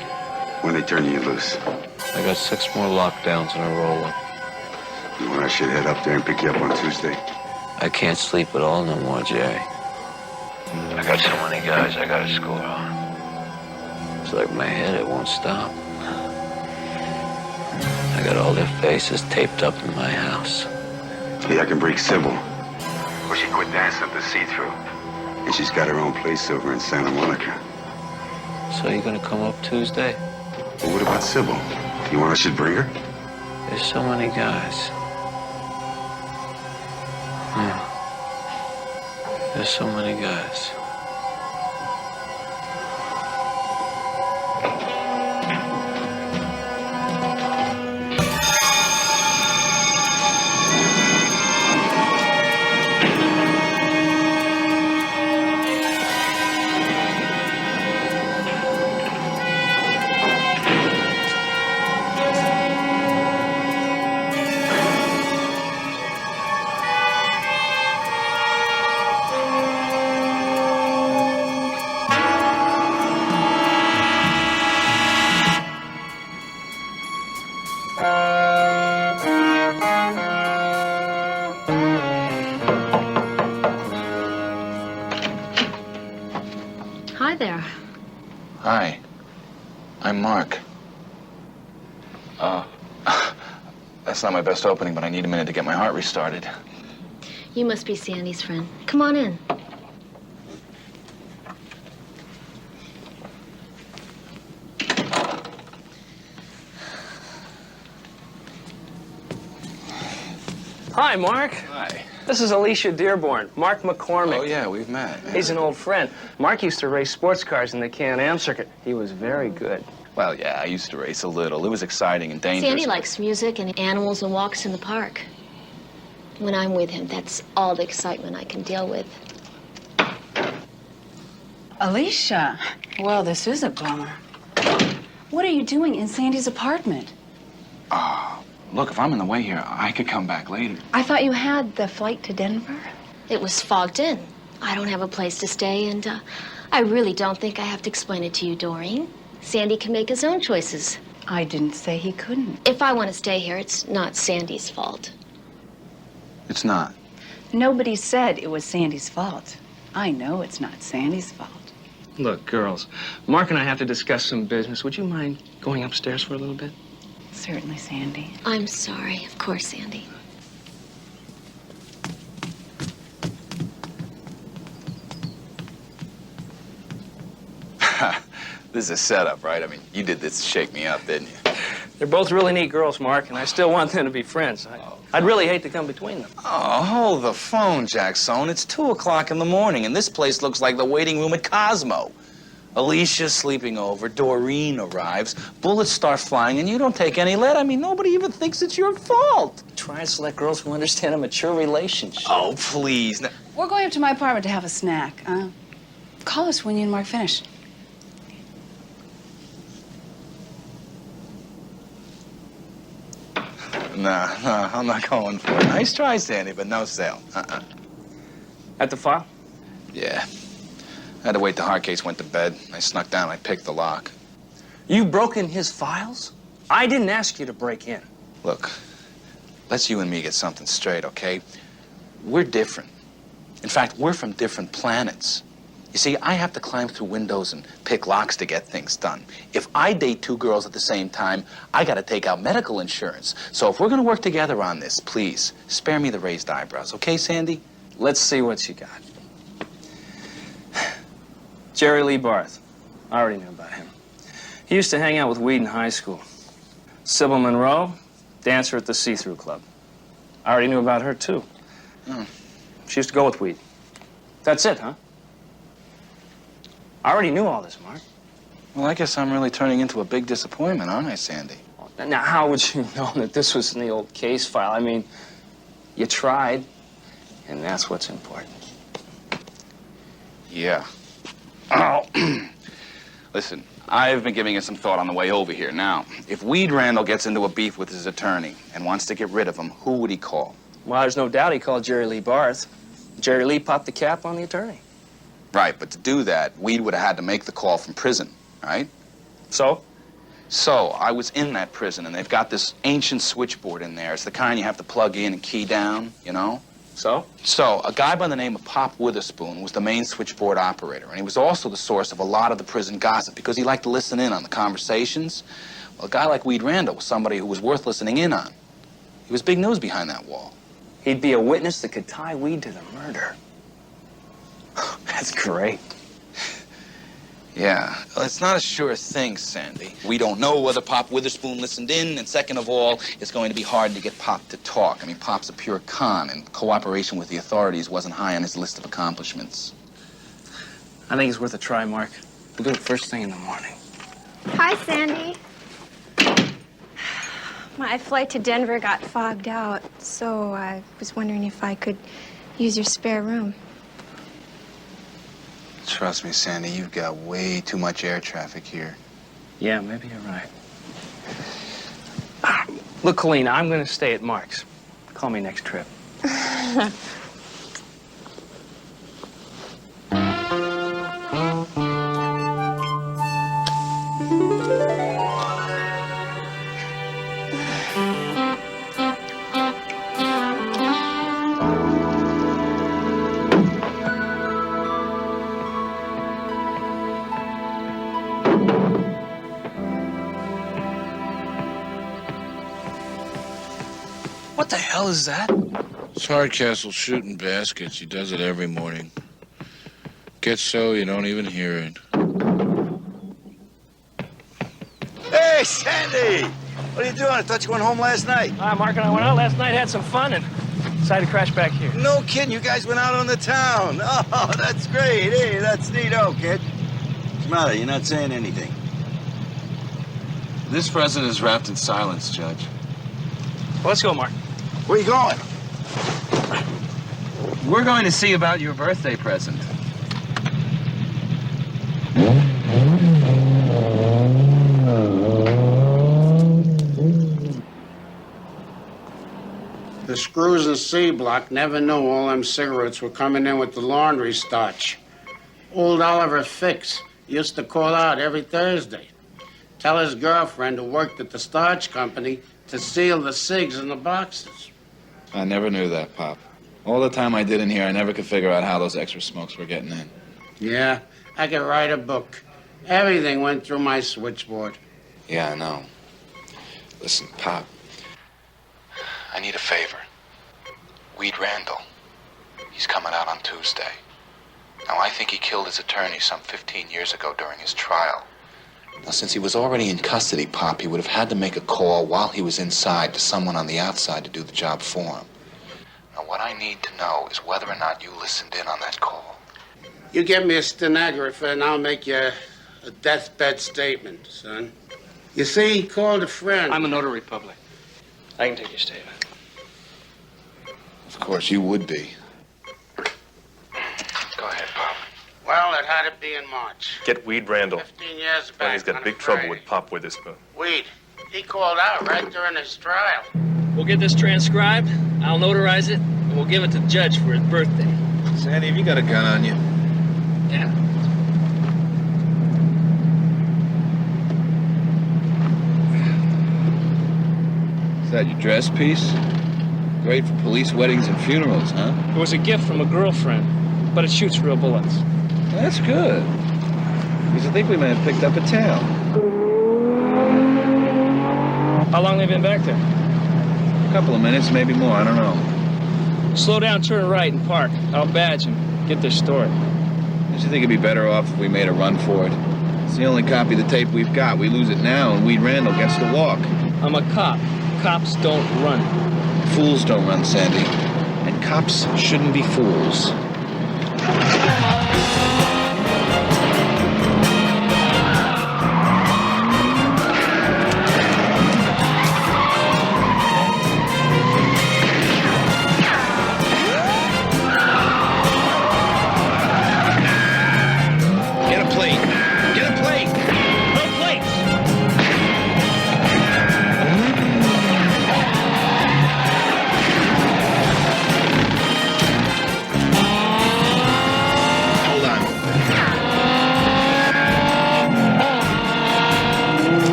When they turn you loose. I got 6 more lockdowns in a roll-up. You want I should head up there and pick you up on Tuesday? I can't sleep at all no more, Jerry. I got so many guys I gotta score on. It's like my head, it won't stop. I got all their faces taped up in my house. Hey, I can break Sybil. Well, she quit dancing at the see-through. And she's got her own place over in Santa Monica. So you gonna come up Tuesday? Well, what about Sybil? You want I should bring her? There's so many guys. There's so many guys. Hi there. Hi. I'm Mark. That's not my best opening, but I need a minute to get my heart restarted. You must be Sandy's friend. Come on in. Hi, Mark. Hi. This is Alicia Dearborn, Mark McCormick. Oh, yeah, we've met. Yeah. He's an old friend. Mark used to race sports cars in the Can-Am circuit. He was very good. Well, yeah, I used to race a little. It was exciting and dangerous. Sandy likes music and animals and walks in the park. When I'm with him, that's all the excitement I can deal with. Alicia, well, this is a bummer. What are you doing in Sandy's apartment? Look, if I'm in the way here, I could come back later. I thought you had the flight to Denver. It was fogged in. I don't have a place to stay, and I really don't think I have to explain it to you, Doreen. Sandy can make his own choices. I didn't say he couldn't. If I want to stay here, it's not Sandy's fault. It's not. Nobody said it was Sandy's fault. I know it's not Sandy's fault. Look, girls, Mark and I have to discuss some business. Would you mind going upstairs for a little bit? Certainly, Sandy. I'm sorry. Of course, Sandy. This is a setup, right? I mean, you did this to shake me up, didn't you? They're both really neat girls, Mark, and I still want them to be friends. I'd really hate to come between them. Oh, hold the phone, Jackson. It's 2 o'clock in the morning, and this place looks like the waiting room at Cosmo. Alicia's sleeping over, Doreen arrives, bullets start flying, and you don't take any lead. I mean, nobody even thinks it's your fault. Try and select girls who understand a mature relationship. Oh, please. Now, We're going up to my apartment to have a snack. Call us when you and Mark finish. no, I'm not going for it. Nice try, Sandy, but no sale. At the file? Yeah. I had to wait till Hardcastle went to bed. I snuck down, I picked the lock. You broke in his files? I didn't ask you to break in. Look, let's you and me get something straight, okay? We're different. In fact, we're from different planets. You see, I have to climb through windows and pick locks to get things done. If I date 2 girls at the same time, I gotta take out medical insurance. So if we're gonna work together on this, please, spare me the raised eyebrows, okay, Sandy? Let's see what you got. Jerry Lee Barth. I already knew about him. He used to hang out with Weed in high school. Sybil Monroe, dancer at the See-Through Club. I already knew about her, too. Oh. She used to go with Weed. That's it, huh? I already knew all this, Mark. Well, I guess I'm really turning into a big disappointment, aren't I, Sandy? Now, how would you know that this was in the old case file? I mean, you tried, and that's what's important. Yeah. Oh. Listen, I've been giving it some thought on the way over here. Now, if Weed Randall gets into a beef with his attorney and wants to get rid of him, who would he call? Well, there's no doubt he called Jerry Lee Barth. Jerry Lee popped the cap on the attorney. Right, but to do that, Weed would have had to make the call from prison, right? So? So, I was in that prison, and they've got this ancient switchboard in there. It's the kind you have to plug in and key down, you know? So, a guy by the name of Pop Witherspoon was the main switchboard operator, and he was also the source of a lot of the prison gossip because he liked to listen in on the conversations. Well, a guy like Weed Randall was somebody who was worth listening in on. He was big news behind that wall. He'd be a witness that could tie Weed to the murder. That's great. Yeah, well, it's not a sure thing, Sandy. We don't know whether Pop Witherspoon listened in, and second of all, it's going to be hard to get Pop to talk. I mean, Pop's a pure con, and cooperation with the authorities wasn't high on his list of accomplishments. I think it's worth a try, Mark. We'll do it first thing in the morning. Hi, Sandy. My flight to Denver got fogged out, so I was wondering if I could use your spare room. Trust me, Sandy, you've got way too much air traffic here. Yeah, maybe you're right. Look, Colleen, I'm going to stay at Mark's. Call me next trip. What the hell is that? It's Hardcastle shooting baskets. He does it every morning. Gets so you don't even hear it. Hey, Sandy! What are you doing? I thought you went home last night. Mark and I went out last night, had some fun, and decided to crash back here. No kidding, you guys went out on the town. Oh, that's great. Hey, that's neato, kid. What's the matter? You're not saying anything. This president is wrapped in silence, Judge. Well, let's go, Mark. Where you going? We're going to see about your birthday present. The screws in C block never knew all them cigarettes were coming in with the laundry starch. Old Oliver Fix used to call out every Thursday. Tell his girlfriend who worked at the starch company to seal the cigs in the boxes. I never knew that, Pop. All the time I did in here, I never could figure out how those extra smokes were getting in. Yeah, I could write a book. Everything went through my switchboard. Yeah, I know. Listen, Pop, I need a favor. Weed Randall. He's coming out on Tuesday. Now, I think he killed his attorney some 15 years ago during his trial. Now, since he was already in custody, Pop, he would have had to make a call while he was inside to someone on the outside to do the job for him. Now, what I need to know is whether or not you listened in on that call. You get me a stenographer and I'll make you a deathbed statement, son. You see, he called a friend. I'm a notary public. I can take your statement. Of course, you would be. Go ahead, Pop. Well, it had to be in March. Get Weed Randall. 15 years back. And he's got big trouble with Pop Witherspoon. Weed. He called out right during his trial. We'll get this transcribed, I'll notarize it, and we'll give it to the judge for his birthday. Sandy, have you got a gun on you? Yeah. Is that your dress piece? Great for police weddings and funerals, huh? It was a gift from a girlfriend, but it shoots real bullets. That's good. Because I think we may have picked up a tail. How long have you been back there? A couple of minutes, maybe more, I don't know. Slow down, turn right, and park. I'll badge and get their story. Don't you think it'd be better off if we made a run for it? It's the only copy of the tape we've got. We lose it now, and Weed Randall gets to walk. I'm a cop. Cops don't run. Fools don't run, Sandy. And cops shouldn't be fools.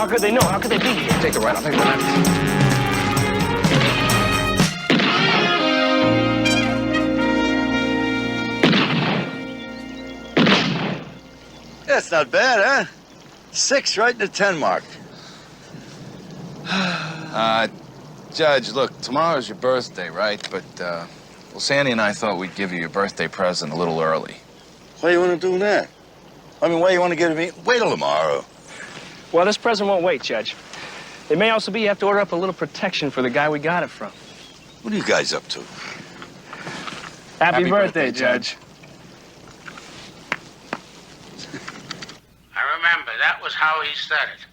How could they know? How could they be here? Take the right, I'll take the left. That's not bad, huh? 6 right in the 10 mark. Judge, look, tomorrow's your birthday, right? But, well, Sandy and I thought we'd give you your birthday present a little early. Why you want to do that? I mean, why you want to give it me? Wait till tomorrow. Well, this present won't wait, Judge. It may also be you have to order up a little protection for the guy we got it from. What are you guys up to? Happy birthday, Judge. I remember, that was how he said it.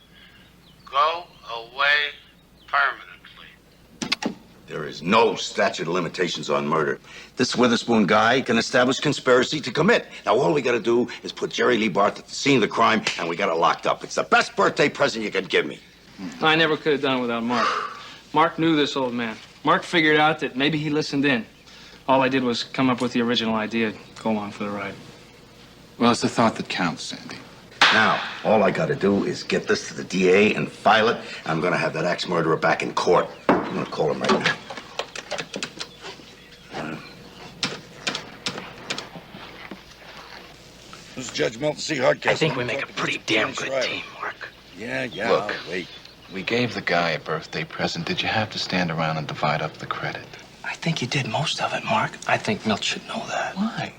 Go away permanently. There is no statute of limitations on murder. This Witherspoon guy can establish conspiracy to commit. Now, all we gotta do is put Jerry Lee Barth at the scene of the crime, and we got it locked up. It's the best birthday present you can give me. I never could have done it without Mark. Mark knew this old man. Mark figured out that maybe he listened in. All I did was come up with the original idea, go along for the ride. Well, it's the thought that counts, Sandy. Now, all I gotta do is get this to the DA and file it. I'm gonna have that axe murderer back in court. I'm gonna call him right now. Who's Judge Milton C. Hardcastle? I think we make a pretty damn good team, Mark. Yeah, Look, I'll wait. We gave the guy a birthday present. Did you have to stand around and divide up the credit? I think you did most of it, Mark. I think Milt should know that. Why?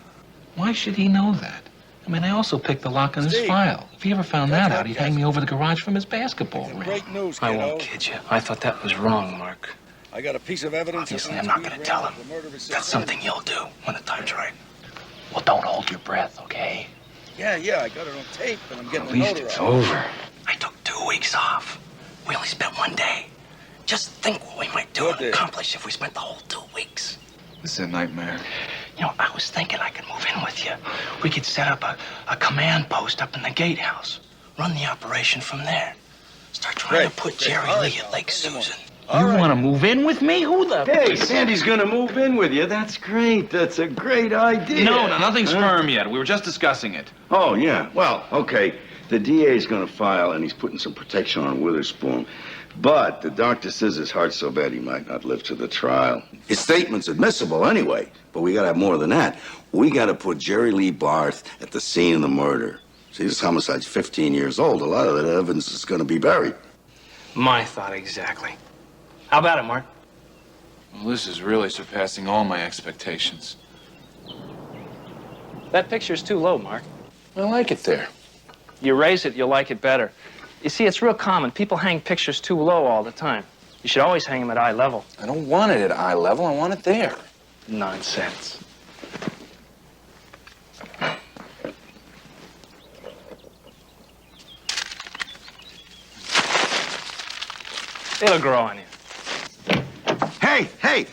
Why should he know that? I mean, I also picked the lock on his Steve, file. If he ever found that out, he'd hang me over the garage from his basketball ring. Great news, I kiddo. won't kid you. I thought that was wrong, Mark. I got a piece of evidence. Obviously, I'm not going to tell him. That's something you'll do when the time's right. Well, don't hold your breath, okay? Yeah, I got it on tape, and I'm getting At the least note it's out. over. I took 2 weeks off. We only spent 1 day. Just think what we might do and accomplish if we spent the whole 2 weeks. This is a nightmare. You know, I was thinking I could move in with you. We could set up a command post up in the gatehouse. Run the operation from there. Start trying to put Jerry Lee at Lake Susan. You want to move in with me? Who the... Hey, Sandy's gonna move in with you. That's great. That's a great idea. No, nothing's firm yet. We were just discussing it. Oh, yeah. Well, okay. The DA's gonna file, and he's putting some protection on Witherspoon. But the doctor says his heart's so bad he might not live to the trial. His statement's admissible anyway, but we gotta have more than that. We gotta put Jerry Lee Barth at the scene of the murder. See, this homicide's 15 years old. A lot of that evidence is gonna be buried. My thought exactly. How about it, Mark? Well, this is really surpassing all my expectations. That picture's too low, Mark. I like it there. You raise it, you'll like it better. You see, it's real common. People hang pictures too low all the time. You should always hang them at eye level. I don't want it at eye level. I want it there. Nonsense. It'll grow on you. Hey,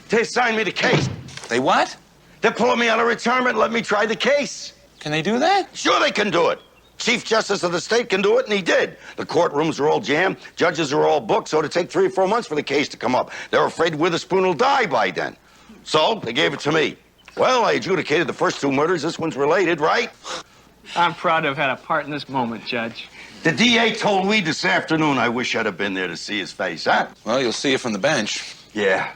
they assigned me the case. They what? They're pulling me out of retirement and let me try the case. Can they do that? Sure they can do it. Chief Justice of the state can do it, and he did. The courtrooms are all jammed, judges are all booked, so it'll take 3 or 4 months for the case to come up. They're afraid Witherspoon will die by then. So they gave it to me. Well, I adjudicated the first 2 murders. This one's related, right? I'm proud to have had a part in this moment, Judge. The DA told Weed this afternoon I wish I'd have been there to see his face, huh? Well, you'll see it from the bench. Yeah.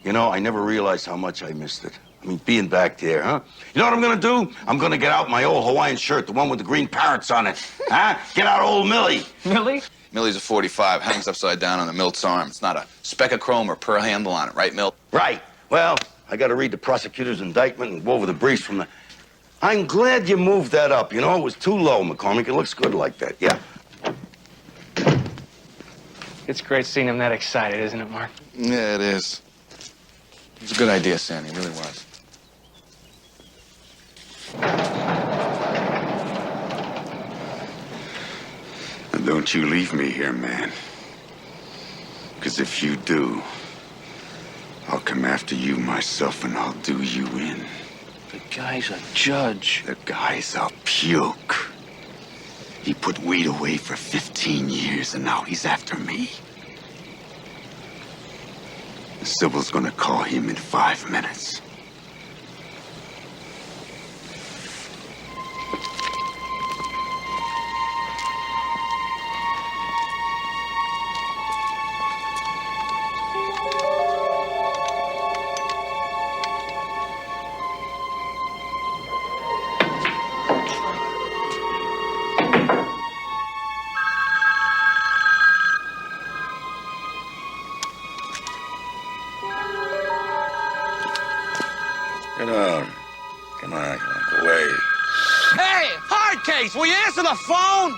You know, I never realized how much I missed it. I mean, being back there, huh? You know what I'm gonna do? I'm gonna get out my old Hawaiian shirt, the one with the green parrots on it. Huh? Get out old Millie. Millie? Millie's a 45, hangs upside down on the Milt's arm. It's not a speck of chrome or pearl handle on it, right, Milt? Right. Well, I gotta read the prosecutor's indictment and go over the briefs from the... I'm glad you moved that up. You know, it was too low, McCormick. It looks good like that, yeah. It's great seeing him that excited, isn't it, Mark? Yeah, it is. It was a good idea, Sandy. It really was. Don't you leave me here, man. Because if you do, I'll come after you myself and I'll do you in. The guy's a judge. The guy's a puke. He put Weed away for 15 years and now he's after me. Sybil's gonna call him in 5 minutes. the phone?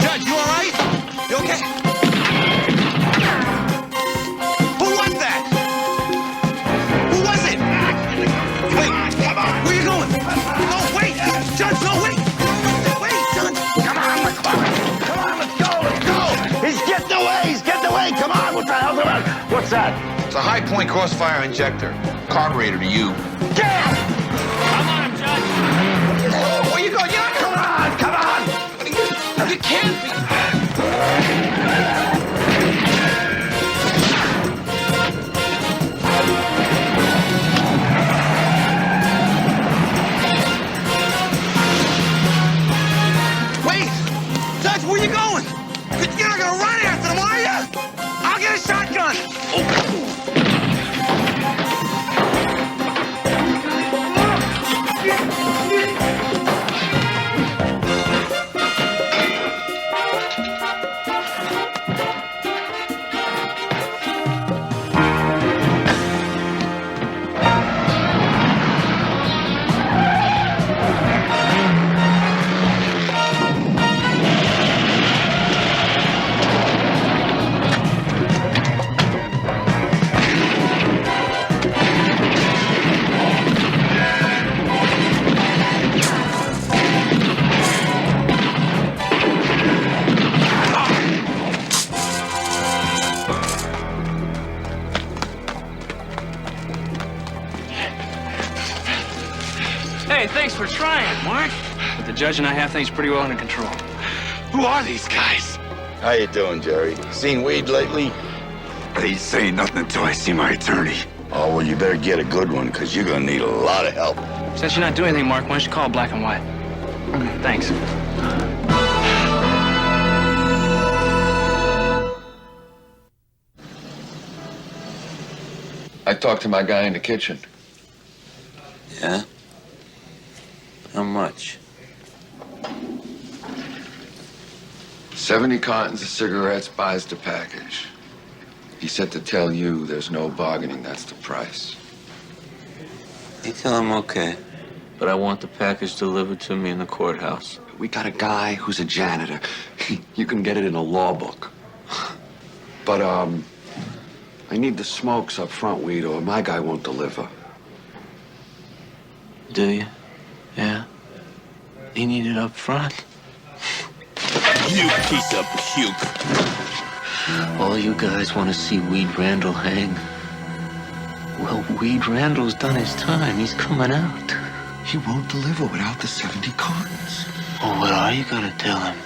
Judge, you all right? You okay? Who was that? Who was it? Wait, come on. Where you going? No, wait. Judge, no, wait. Wait, Judge. Come on, McCormick. Come on, let's go, let's go. He's getting away, he's getting away. Come on, what the hell's about? What's that? It's a high-point crossfire injector. Carburetor to you. Damn! Come on, Judge. Where you going? Come on, come on. You can't be. Wait! Judge, where you going? You're not gonna run after them, are you? I'll get a shotgun. Hey, thanks for trying, Mark. But the judge and I have things pretty well under control. Who are these guys? How you doing, Jerry? Seen weed lately? I ain't saying nothing until I see my attorney. Oh, well, you better get a good one, because you're going to need a lot of help. Since you're not doing anything, Mark, why don't you call Black and White? Thanks. I talked to my guy in the kitchen. Yeah? How much? 70 cartons of cigarettes buys the package. He said to tell you there's no bargaining, that's the price. You tell him okay, but I want the package delivered to me in the courthouse. We got a guy who's a janitor. You can get it in a law book. But, I need the smokes up front, Weed, or my guy won't deliver. Do you? Yeah? You need it up front? You piece of puke. All you guys want to see Weed Randall hang. Well, Weed Randall's done his time. He's coming out. He won't deliver without the 70 cartons. Well, what are you gonna tell him?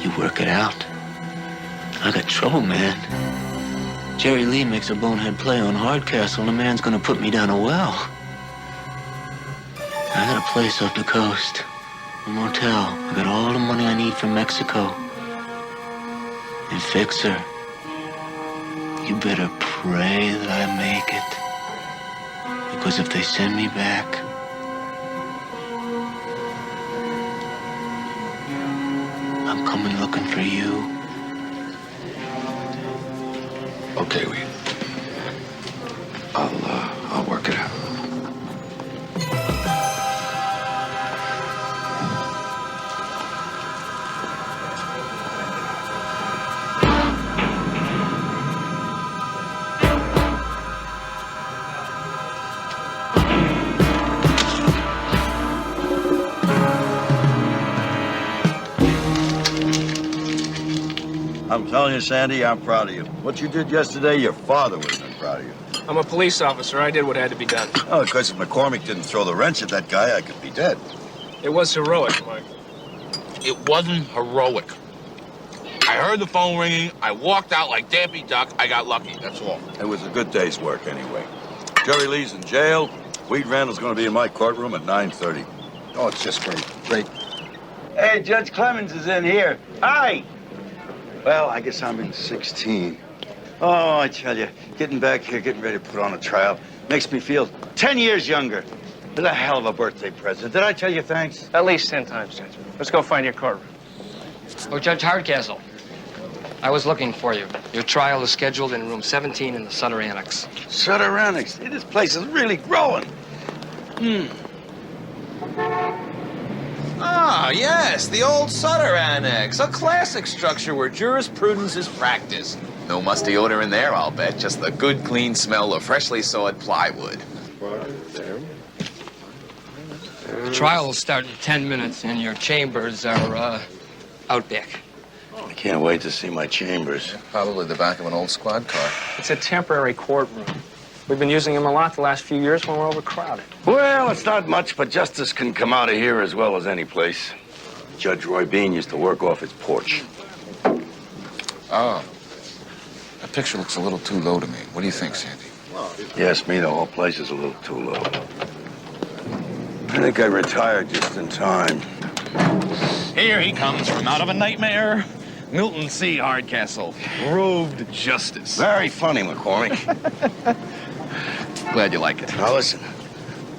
You work it out. I got trouble, man. Jerry Lee makes a bonehead play on Hardcastle, and the man's gonna put me down a well. I got a place up the coast, a motel. I got all the money I need from Mexico. And Fixer, you better pray that I make it. Because if they send me back, I'm coming looking for you. Okay, Weed. I'll work it out. I'm telling you, Sandy, I'm proud of you. What you did yesterday, your father would have been proud of you. I'm a police officer. I did what had to be done. Oh, because if McCormick didn't throw the wrench at that guy, I could be dead. It was heroic, Mark. It wasn't heroic. I heard the phone ringing. I walked out like Daffy Duck. I got lucky. That's all. It was a good day's work anyway. Jerry Lee's in jail. Weed Randall's going to be in my courtroom at 9:30. Oh, it's just great. Great. Hey, Judge Clemens is in here. Hi. Well, I guess I'm in 16. Oh, I tell you, getting back here, getting ready to put on a trial, makes me feel 10 years younger. It's a hell of a birthday present. Did I tell you thanks? At least 10 times, Judge. Let's go find your courtroom. Oh, Judge Hardcastle, I was looking for you. Your trial is scheduled in room 17 in the Sutter Annex. Sutter Annex. See, this place is really growing. Ah, yes, the old Sutter Annex. A classic structure where jurisprudence is practiced. No musty odor in there, I'll bet. Just the good, clean smell of freshly sawed plywood. The trial will start in 10 minutes, and your chambers are, out back. I can't wait to see my chambers. Probably the back of an old squad car. It's a temporary courtroom. We've been using them a lot the last few years when we're overcrowded. Well, it's not much, but justice can come out of here as well as any place. Judge Roy Bean used to work off his porch. Oh. That picture looks a little too low to me. What do you think, Sandy? Yes, me, the whole place is a little too low. I think I retired just in time. Here he comes from out of a nightmare. Milton C. Hardcastle, robed justice. Very funny, McCormick. Glad you like it. Now, listen.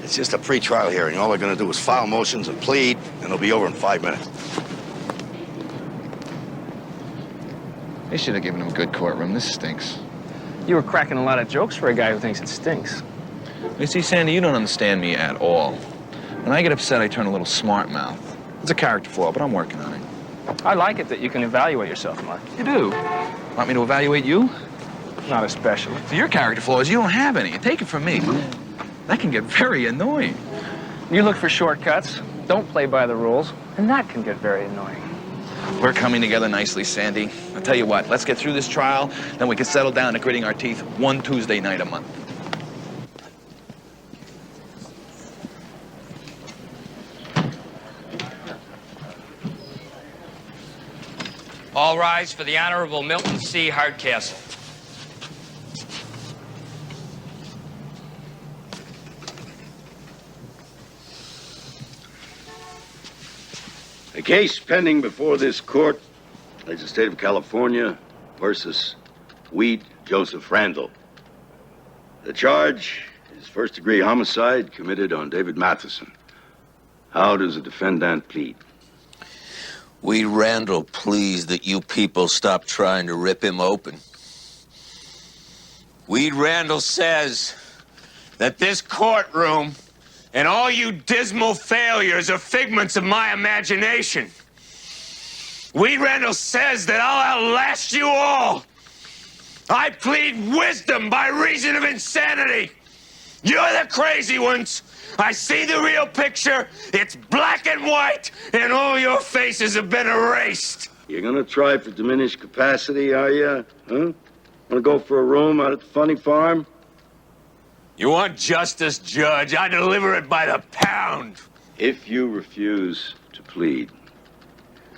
It's just a pre-trial hearing. All they're going to do is file motions and plead, and it'll be over in 5 minutes. They should have given him a good courtroom. This stinks. You were cracking a lot of jokes for a guy who thinks it stinks. You see, Sandy, you don't understand me at all. When I get upset, I turn a little smart mouth. It's a character flaw, but I'm working on it. I like it that you can evaluate yourself, Mark. You do? Want me to evaluate you? Not especially. For your character flaws, you don't have any. Take it from me. That can get very annoying. You look for shortcuts, don't play by the rules, and that can get very annoying. We're coming together nicely, Sandy. I'll tell you what, let's get through this trial, then we can settle down to gritting our teeth one Tuesday night a month. All rise for the Honorable Milton C. Hardcastle. The case pending before this court is the state of California versus Weed Joseph Randall. The charge is first-degree homicide committed on David Matheson. How does the defendant plead? Weed Randall pleads that you people stop trying to rip him open. Weed Randall says that this courtroom and all you dismal failures are figments of my imagination. Weed Randall says that I'll outlast you all. I plead wisdom by reason of insanity. You're the crazy ones. I see the real picture. It's black and white, and all your faces have been erased. You're gonna try for diminished capacity, are you? Huh? Wanna go for a room out at the funny farm? You want justice, Judge? I deliver it by the pound. If you refuse to plead,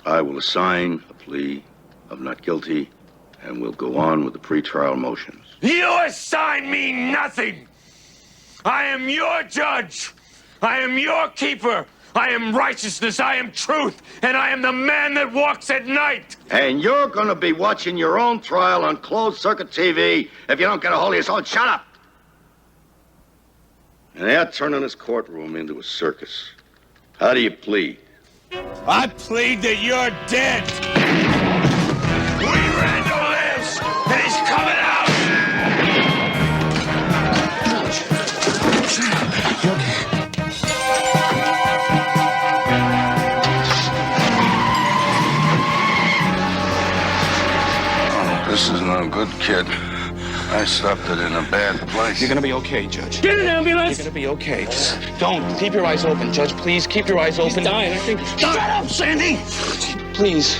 I will assign a plea of not guilty, and we'll go on with the pretrial motions. You assign me nothing. I am your judge. I am your keeper. I am righteousness. I am truth. And I am the man that walks at night. And you're gonna be watching your own trial on closed-circuit TV if you don't get a hold of yourself. Shut up! And they're turning this courtroom into a circus. How do you plead? I plead that you're dead. Weed Randall lives, and he's coming out. This is no good, kid. I stopped it in a bad place. You're gonna be okay, Judge. Get an ambulance! You're gonna be okay. Just don't. Keep your eyes open, Judge. Please, keep your eyes open. He's dying, I think. Shut up, Sandy! Please.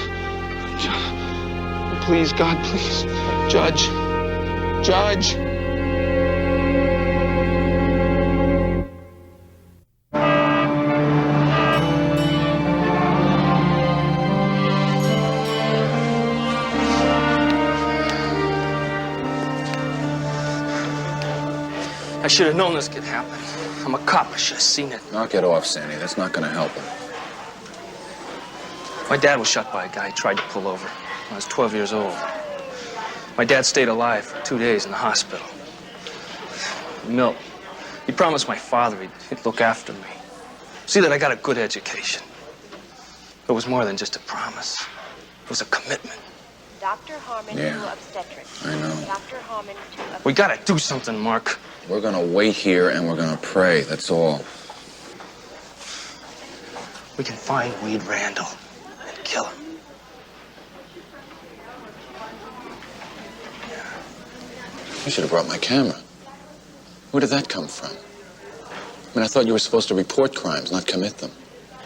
Please, God, please. Judge. Judge. I should have known this could happen. I'm a cop. I should have seen it. Knock it off, Sandy. That's not gonna help him. My dad was shot by a guy he tried to pull over when I was 12 years old. My dad stayed alive for 2 days in the hospital. Milt, he promised my father he'd look after me. See that I got a good education. It was more than just a promise. It was a commitment. Dr. Harmon to obstetrics. I know. Dr. Harmon to We gotta do something, Mark. We're gonna wait here and we're gonna pray, that's all. We can find Weed Randall and kill him. I should have brought my camera. Where did that come from? I mean, I thought you were supposed to report crimes, not commit them.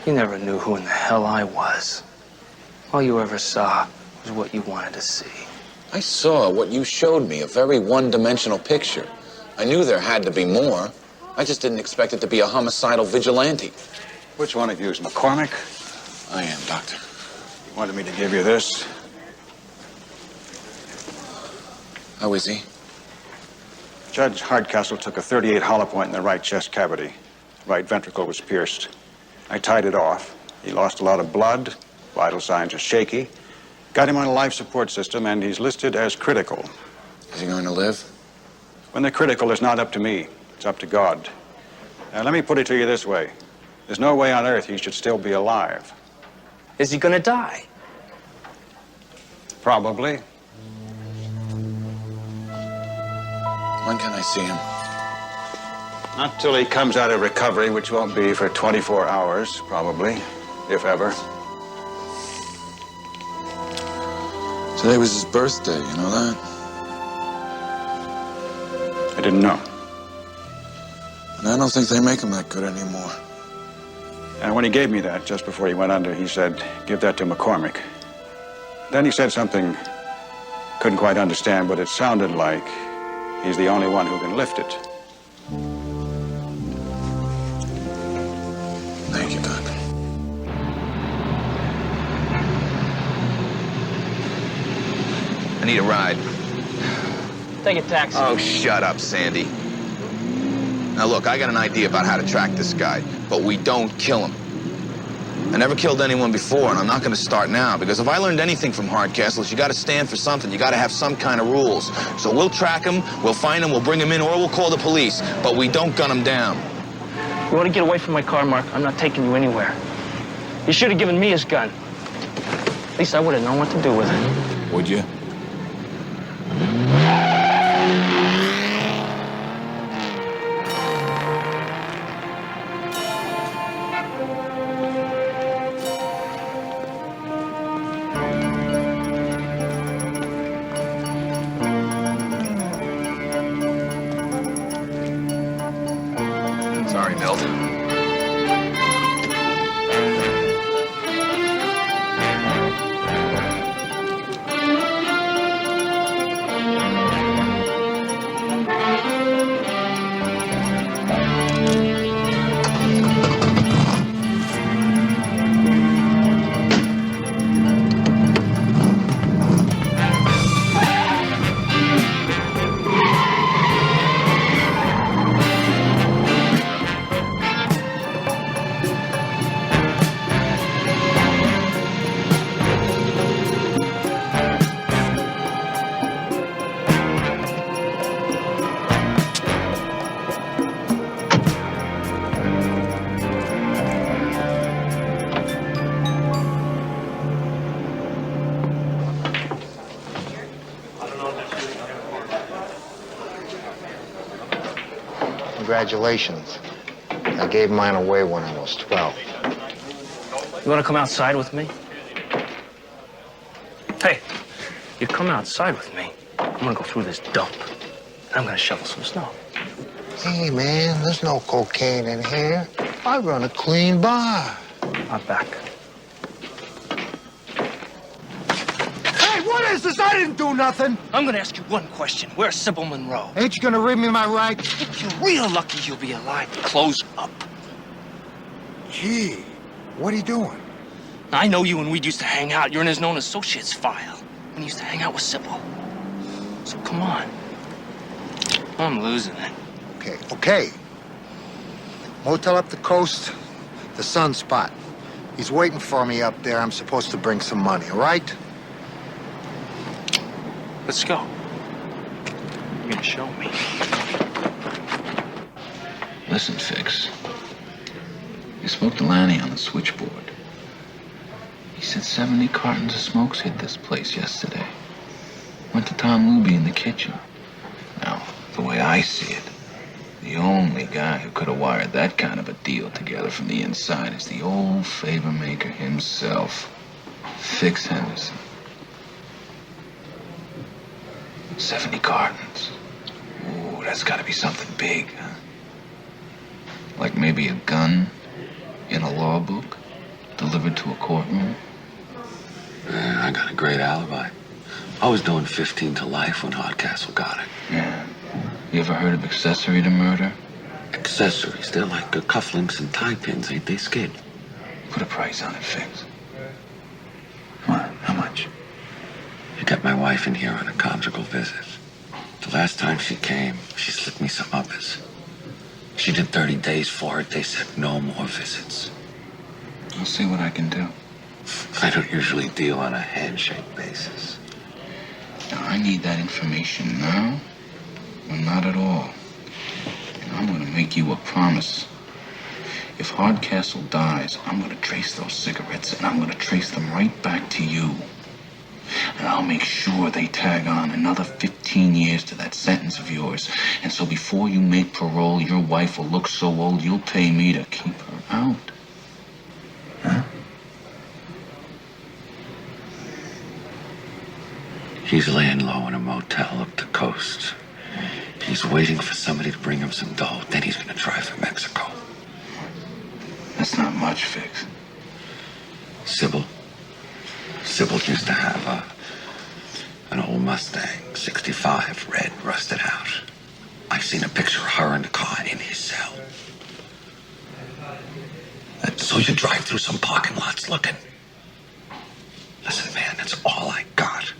You never knew who in the hell I was. All you ever saw was what you wanted to see. I saw what you showed me, a very one-dimensional picture. I knew there had to be more. I just didn't expect it to be a homicidal vigilante. Which one of you is McCormick? I am, Doctor. You wanted me to give you this? How is he? Judge Hardcastle took a .38 hollow point in the right chest cavity. Right ventricle was pierced. I tied it off. He lost a lot of blood. Vital signs are shaky. Got him on a life support system, and he's listed as critical. Is he going to live? When they're critical, it's not up to me. It's up to God. Now, let me put it to you this way. There's no way on earth he should still be alive. Is he gonna die? Probably. When can I see him? Not till he comes out of recovery, which won't be for 24 hours, probably, if ever. Today was his birthday, you know that? I didn't know. And I don't think they make him that good anymore. And when he gave me that, just before he went under, he said, give that to McCormick. Then he said something couldn't quite understand, but it sounded like he's the only one who can lift it. Thank you, Doc. I need a ride. Take a taxi. Oh, shut up, Sandy. Now, look, I got an idea about how to track this guy, but we don't kill him. I never killed anyone before, and I'm not going to start now, because if I learned anything from Hardcastle, is you got to stand for something. You got to have some kind of rules. So we'll track him, we'll find him, we'll bring him in, or we'll call the police, but we don't gun him down. You want to get away from my car, Mark? I'm not taking you anywhere. You should have given me his gun. At least I would have known what to do with it. Would you? Sorry, Milt. Congratulations. I gave mine away when I was 12. You want to come outside with me? Hey, you come outside with me, I'm going to go through this dump. And I'm going to shovel some snow. Hey, man, there's no cocaine in here. I run a clean bar. I'm back. Hey, what is this? I didn't do nothing. I'm going to ask you one question. Where's Sybil Monroe? Ain't you gonna read me my rights? If you're real lucky, you'll be alive. Close up. Gee, what are you doing? I know you and Weed used to hang out. You're in his known associates file. When he used to hang out with Sybil. So come on. I'm losing it. Okay. Motel up the coast, the Sunspot. He's waiting for me up there. I'm supposed to bring some money, all right? Let's go. You're gonna show me. Listen, Fix. I spoke to Lanny on the switchboard. He said 70 cartons of smokes hit this place yesterday. Went to Tom Luby in the kitchen. Now, the way I see it, the only guy who could have wired that kind of a deal together from the inside is the old favor maker himself, Fix Henderson. 70 cartons. Ooh, that's gotta be something big, huh? Like maybe a gun in a law book delivered to a courtroom? I got a great alibi. I was doing 15 to life when Hardcastle got it. Yeah. You ever heard of accessory to murder? Accessories, they're like cufflinks and tie pins, ain't they, Skid? Put a price on it, Fix. What? How much? You got my wife in here on a conjugal visit. The last time she came, she slipped me some uppers. She did 30 days for it. They said no more visits. I'll see what I can do. I don't usually deal on a handshake basis. Now, I need that information now or not at all. And I'm gonna make you a promise. If Hardcastle dies, I'm gonna trace those cigarettes and I'm gonna trace them right back to you. And I'll make sure they tag on another 15 years to that sentence of yours. And so before you make parole, your wife will look so old you'll pay me to keep her out. Huh? He's laying low in a motel up the coast. He's waiting for somebody to bring him some dough. Then he's gonna drive to Mexico. That's not much, Fix. Sybil used to have an old Mustang, 65, red, rusted out. I've seen a picture of her in the car in his cell. So you drive through some parking lots looking. Listen, man, that's all I got.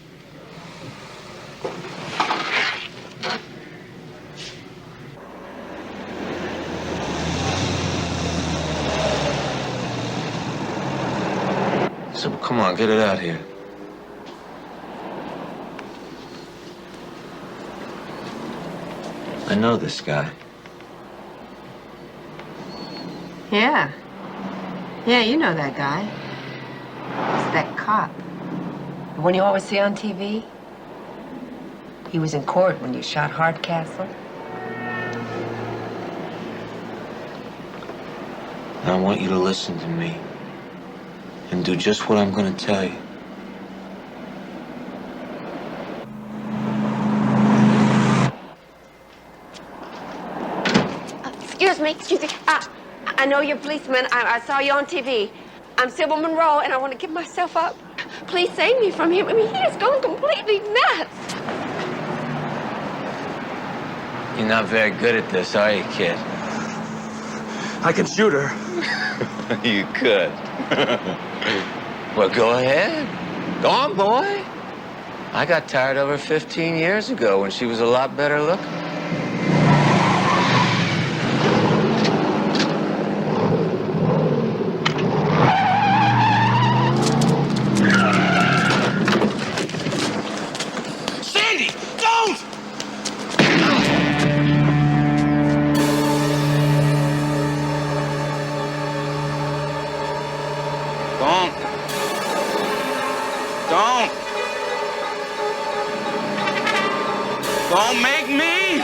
So come on, get it out here. I know this guy. Yeah. Yeah, you know that guy. It's that cop. The one you always see on TV. He was in court when you shot Hardcastle. I want you to listen to me and do just what I'm going to tell you. Excuse me. I know you're a policeman. I saw you on TV. I'm Sybil Monroe, and I want to give myself up. Please save me from him. I mean, he has gone completely nuts. You're not very good at this, are you, kid? I can shoot her. You could. Well, go ahead. Go on, boy. I got tired of her 15 years ago when she was a lot better looking. Sandy, don't! Don't make me!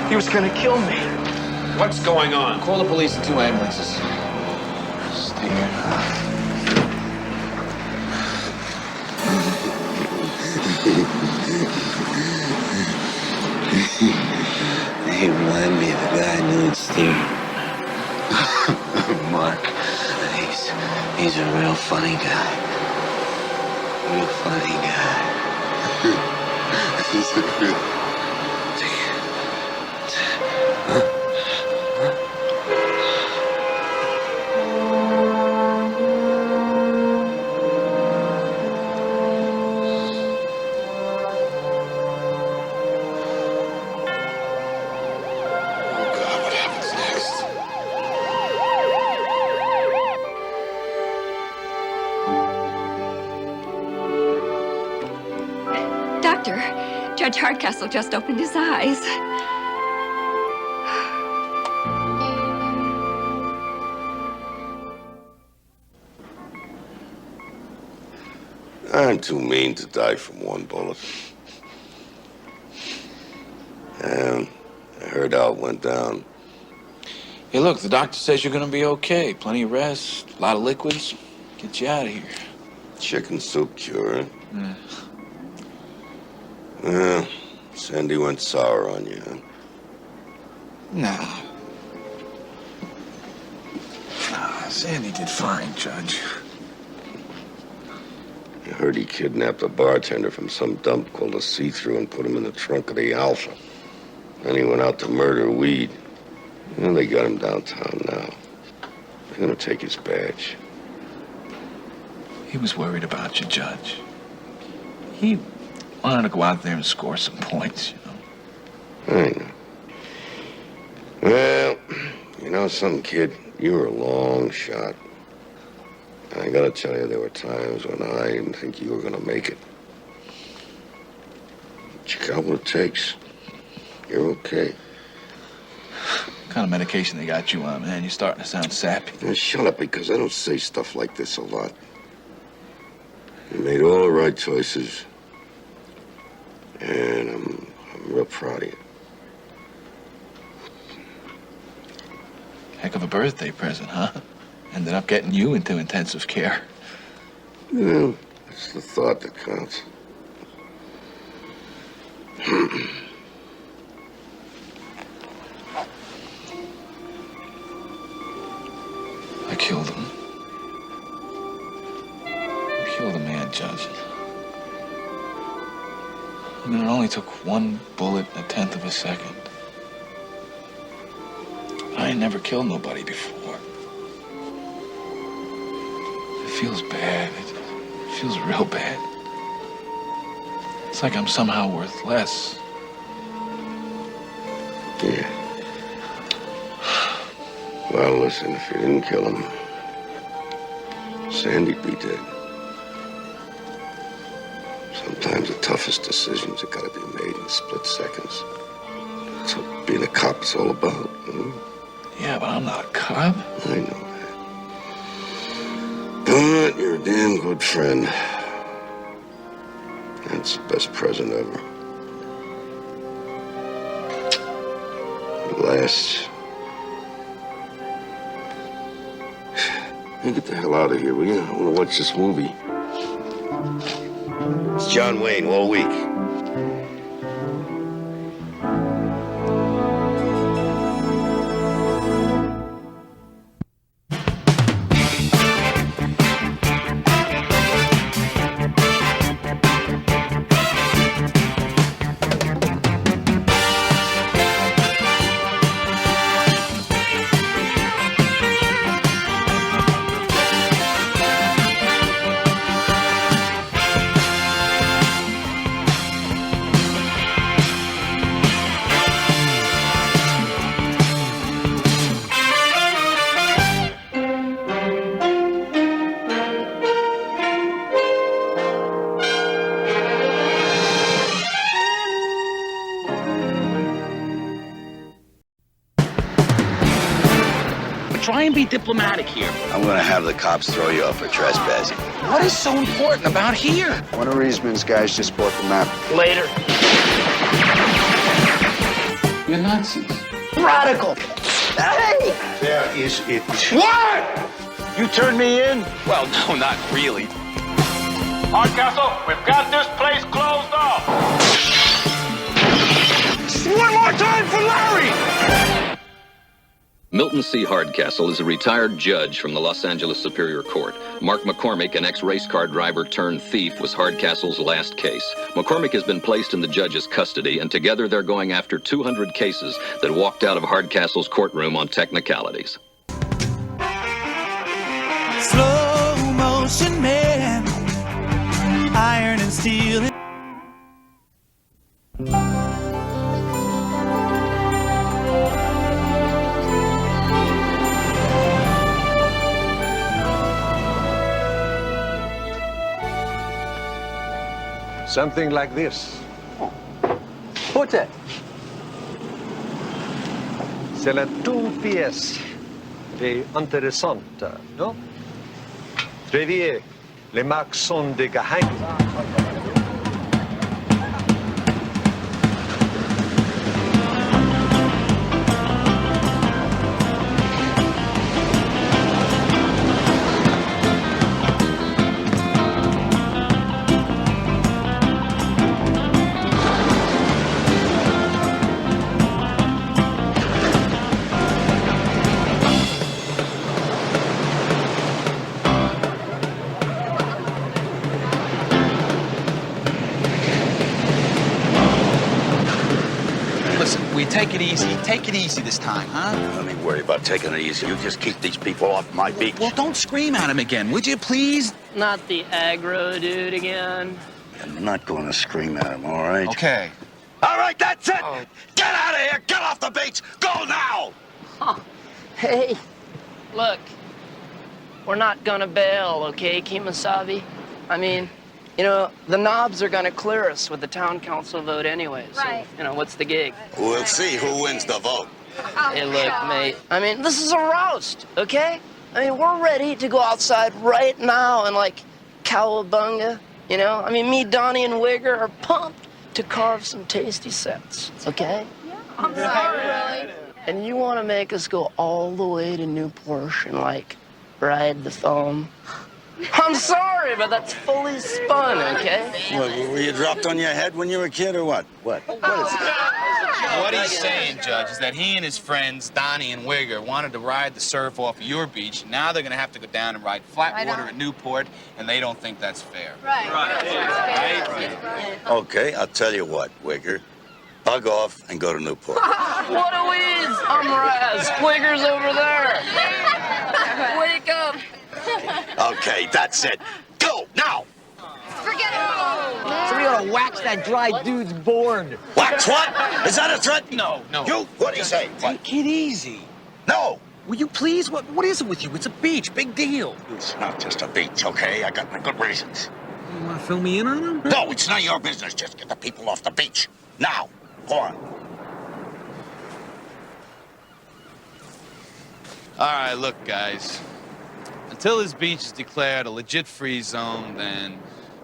He was gonna kill me. What's going on? Call the police and 2 ambulances. Stay here. He reminded me of the guy I knew in Steve. Mark. He's a real funny guy. Real funny guy. Judge Hardcastle just opened his eyes. I'm too mean to die from one bullet. And I heard how it went down. Hey, look, the doctor says you're gonna be okay. Plenty of rest, a lot of liquids. Get you out of here. Chicken soup cure. Yeah. Well, Sandy went sour on you, huh? Nah. Nah, Sandy did fine, Judge. I heard he kidnapped a bartender from some dump called a See-Through and put him in the trunk of the Alpha. Then he went out to murder Weed. Well, they got him downtown now. They're gonna take his badge. He was worried about you, Judge. He wanted to go out there and score some points, you know. I know. Well, you know something, kid? You were a long shot. I gotta tell you, there were times when I didn't think you were gonna make it. But you got what it takes. You're okay. What kind of medication they got you on, man? You're starting to sound sappy. Now, shut up, because I don't say stuff like this a lot. You made all the right choices. And I'm real proud of you. Heck of a birthday present, huh? Ended up getting you into intensive care. Well, it's the thought that counts. I killed him. I killed a man, Judge. I mean, it only took one bullet, 1/10 of a second. I ain't never killed nobody before. It feels bad. It feels real bad. It's like I'm somehow worth less. Yeah. Well, listen, if you didn't kill him, Sandy'd be dead. Sometimes the toughest decisions have got to be made in split seconds. That's what being a cop is all about. Hmm? Yeah, but I'm not a cop. I know that. But you're a damn good friend. That's the best present ever. At last. Hey, get the hell out of here, will you? I want to watch this movie. It's John Wayne all week. Try and be diplomatic here. I'm gonna have the cops throw you up for trespassing. What is so important about here? One of Reisman's guys just bought the map. Later. You're Nazis. Radical. Hey! There is it. What? You turned me in? Well, no, not really. Hardcastle, we've got this place closed off. One more time for Larry! Milton C. Hardcastle is a retired judge from the Los Angeles Superior Court. Mark McCormick, an ex-race car driver turned thief, was Hardcastle's last case. McCormick has been placed in the judge's custody, and together they're going after 200 cases that walked out of Hardcastle's courtroom on technicalities. Slow motion man, iron and steel. Something like this. Écoutez. C'est la toute pièce est intéressante, non? Très bien. Les marques sont des geheim. Listen, we take it easy. Take it easy this time, huh? Don't even worry about taking it easy. You just keep these people off my beach. Well, don't scream at him again, would you, please? Not the aggro dude again. I'm not going to scream at him, all right? Okay. All right, that's it! Get out of here! Get off the beach! Go now! Hey, look, we're not gonna bail, okay, Kemosabe? I mean, you know, the knobs are gonna clear us with the town council vote anyway, so, you know, what's the gig? We'll see who wins the vote. Hey, look, mate, I mean, this is a roast, okay? I mean, we're ready to go outside right now and, like, cowabunga, you know? I mean, me, Donnie, and Wigger are pumped to carve some tasty sets, okay? I'm sorry, really. And you want to make us go all the way to Newport and, like, ride the foam? I'm sorry, but that's fully spun, okay? What, were you dropped on your head when you were a kid or what? What? What is it? What he's saying, Judge, is that he and his friends, Donnie and Wigger, wanted to ride the surf off of your beach. Now they're going to have to go down and ride flat water at Newport, and they don't think that's fair. Okay, I'll tell you what, Wigger. Bug off and go to Newport. What a whiz! I'm Raz. Wigger's over there. Wake up. Okay, that's it. Go, now! Forget it. Somebody ought to wax that dry dude's board. Wax what? Is that a threat? No. You? What do you say? What? Take it easy. No! Will you please? What is it with you? It's a beach. Big deal. It's not just a beach, okay? I got my good reasons. You want to fill me in on them? No, it's none of your business. Just get the people off the beach. Now. Go on. All right, look, guys. Until this beach is declared a legit free zone, then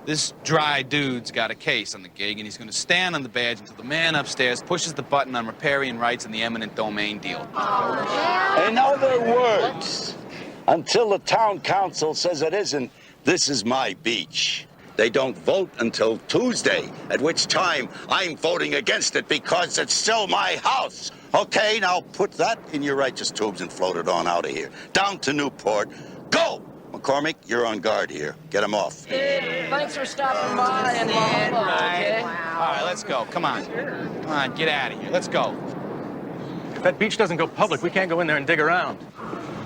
this dry dude's got a case on the gig, and he's going to stand on the badge until the man upstairs pushes the button on riparian rights and the eminent domain deal. In other words, until the town council says it isn't, this is my beach. They don't vote until Tuesday, at which time I'm voting against it because it's still my house. Okay, now put that in your righteous tubes and float it on out of here. Down to Newport. Go! McCormick, you're on guard here. Get him off. Thanks for stopping by and okay? All right, let's go. Come on. Come on, get out of here. Let's go. If that beach doesn't go public, we can't go in there and dig around.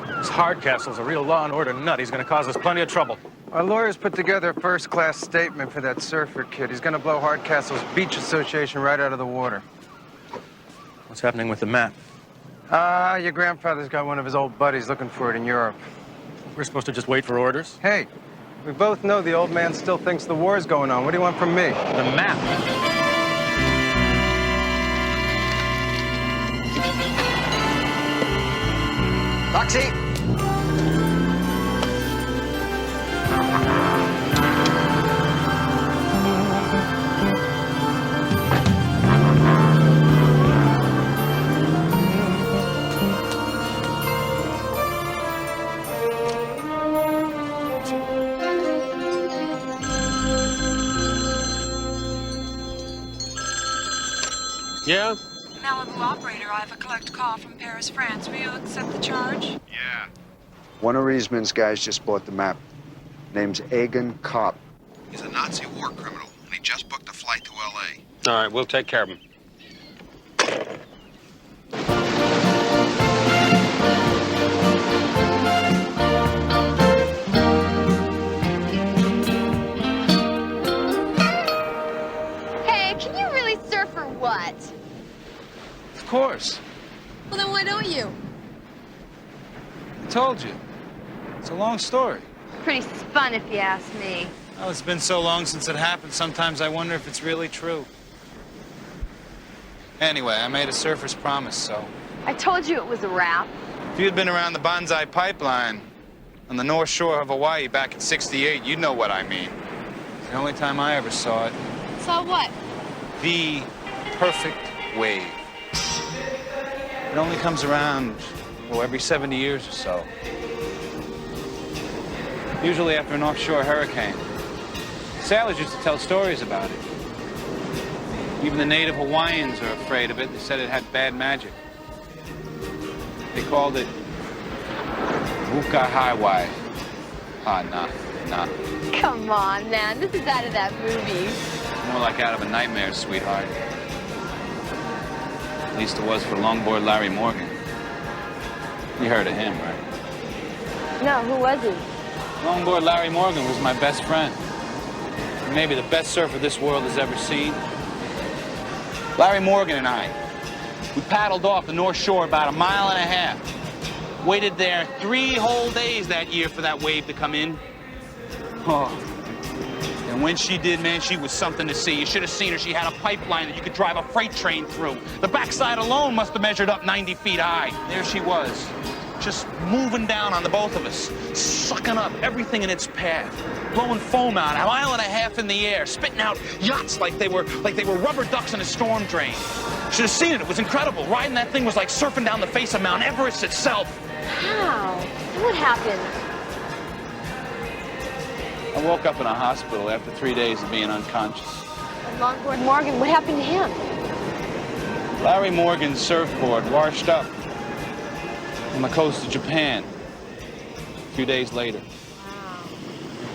This Hardcastle's a real law and order nut. He's going to cause us plenty of trouble. Our lawyers put together a first-class statement for that surfer kid. He's going to blow Hardcastle's beach association right out of the water. What's happening with the map? Your grandfather's got one of his old buddies looking for it in Europe. We're supposed to just wait for orders? Hey, we both know the old man still thinks the war's going on. What do you want from me? The map. Taxi! Yeah? Malibu operator, I have a collect call from Paris, France. Will you accept the charge? Yeah. One of Riesman's guys just bought the map. Name's Egan Kopp. He's a Nazi war criminal, and he just booked a flight to L.A. All right, we'll take care of him. Hey, can you really surf or what? Of course. Well, then why don't you? I told you. It's a long story. Pretty spun, if you ask me. Oh, it's been so long since it happened, sometimes I wonder if it's really true. Anyway, I made a surfer's promise, so... I told you it was a wrap. If you'd been around the Banzai Pipeline on the North Shore of Hawaii back in '68, you'd know what I mean. It's the only time I ever saw it. Saw what? The perfect wave. It only comes around, well, every 70 years or so. Usually after an offshore hurricane. Sailors used to tell stories about it. Even the native Hawaiians are afraid of it. They said it had bad magic. They called it Wuka Highway. Ah, nah. Come on, man. This is out of that movie. More like out of a nightmare, sweetheart. At least it was for longboard Larry Morgan. You heard of him, right? No, who was he? Longboard Larry Morgan was my best friend. Maybe the best surfer this world has ever seen. Larry Morgan and I, we paddled off the North Shore about 1.5 miles. Waited there 3 whole days that year for that wave to come in. Oh. And when she did, man, she was something to see. You should have seen her. She had a pipeline that you could drive a freight train through. The backside alone must have measured up 90 feet high. There she was, just moving down on the both of us, sucking up everything in its path, blowing foam out 1.5 miles in the air, spitting out yachts like they were rubber ducks in a storm drain. Should have seen it. It was incredible. Riding that thing was like surfing down the face of Mount Everest itself. How? What happened? I woke up in a hospital after 3 days of being unconscious. Longboard Morgan, what happened to him? Larry Morgan's surfboard washed up on the coast of Japan a few days later.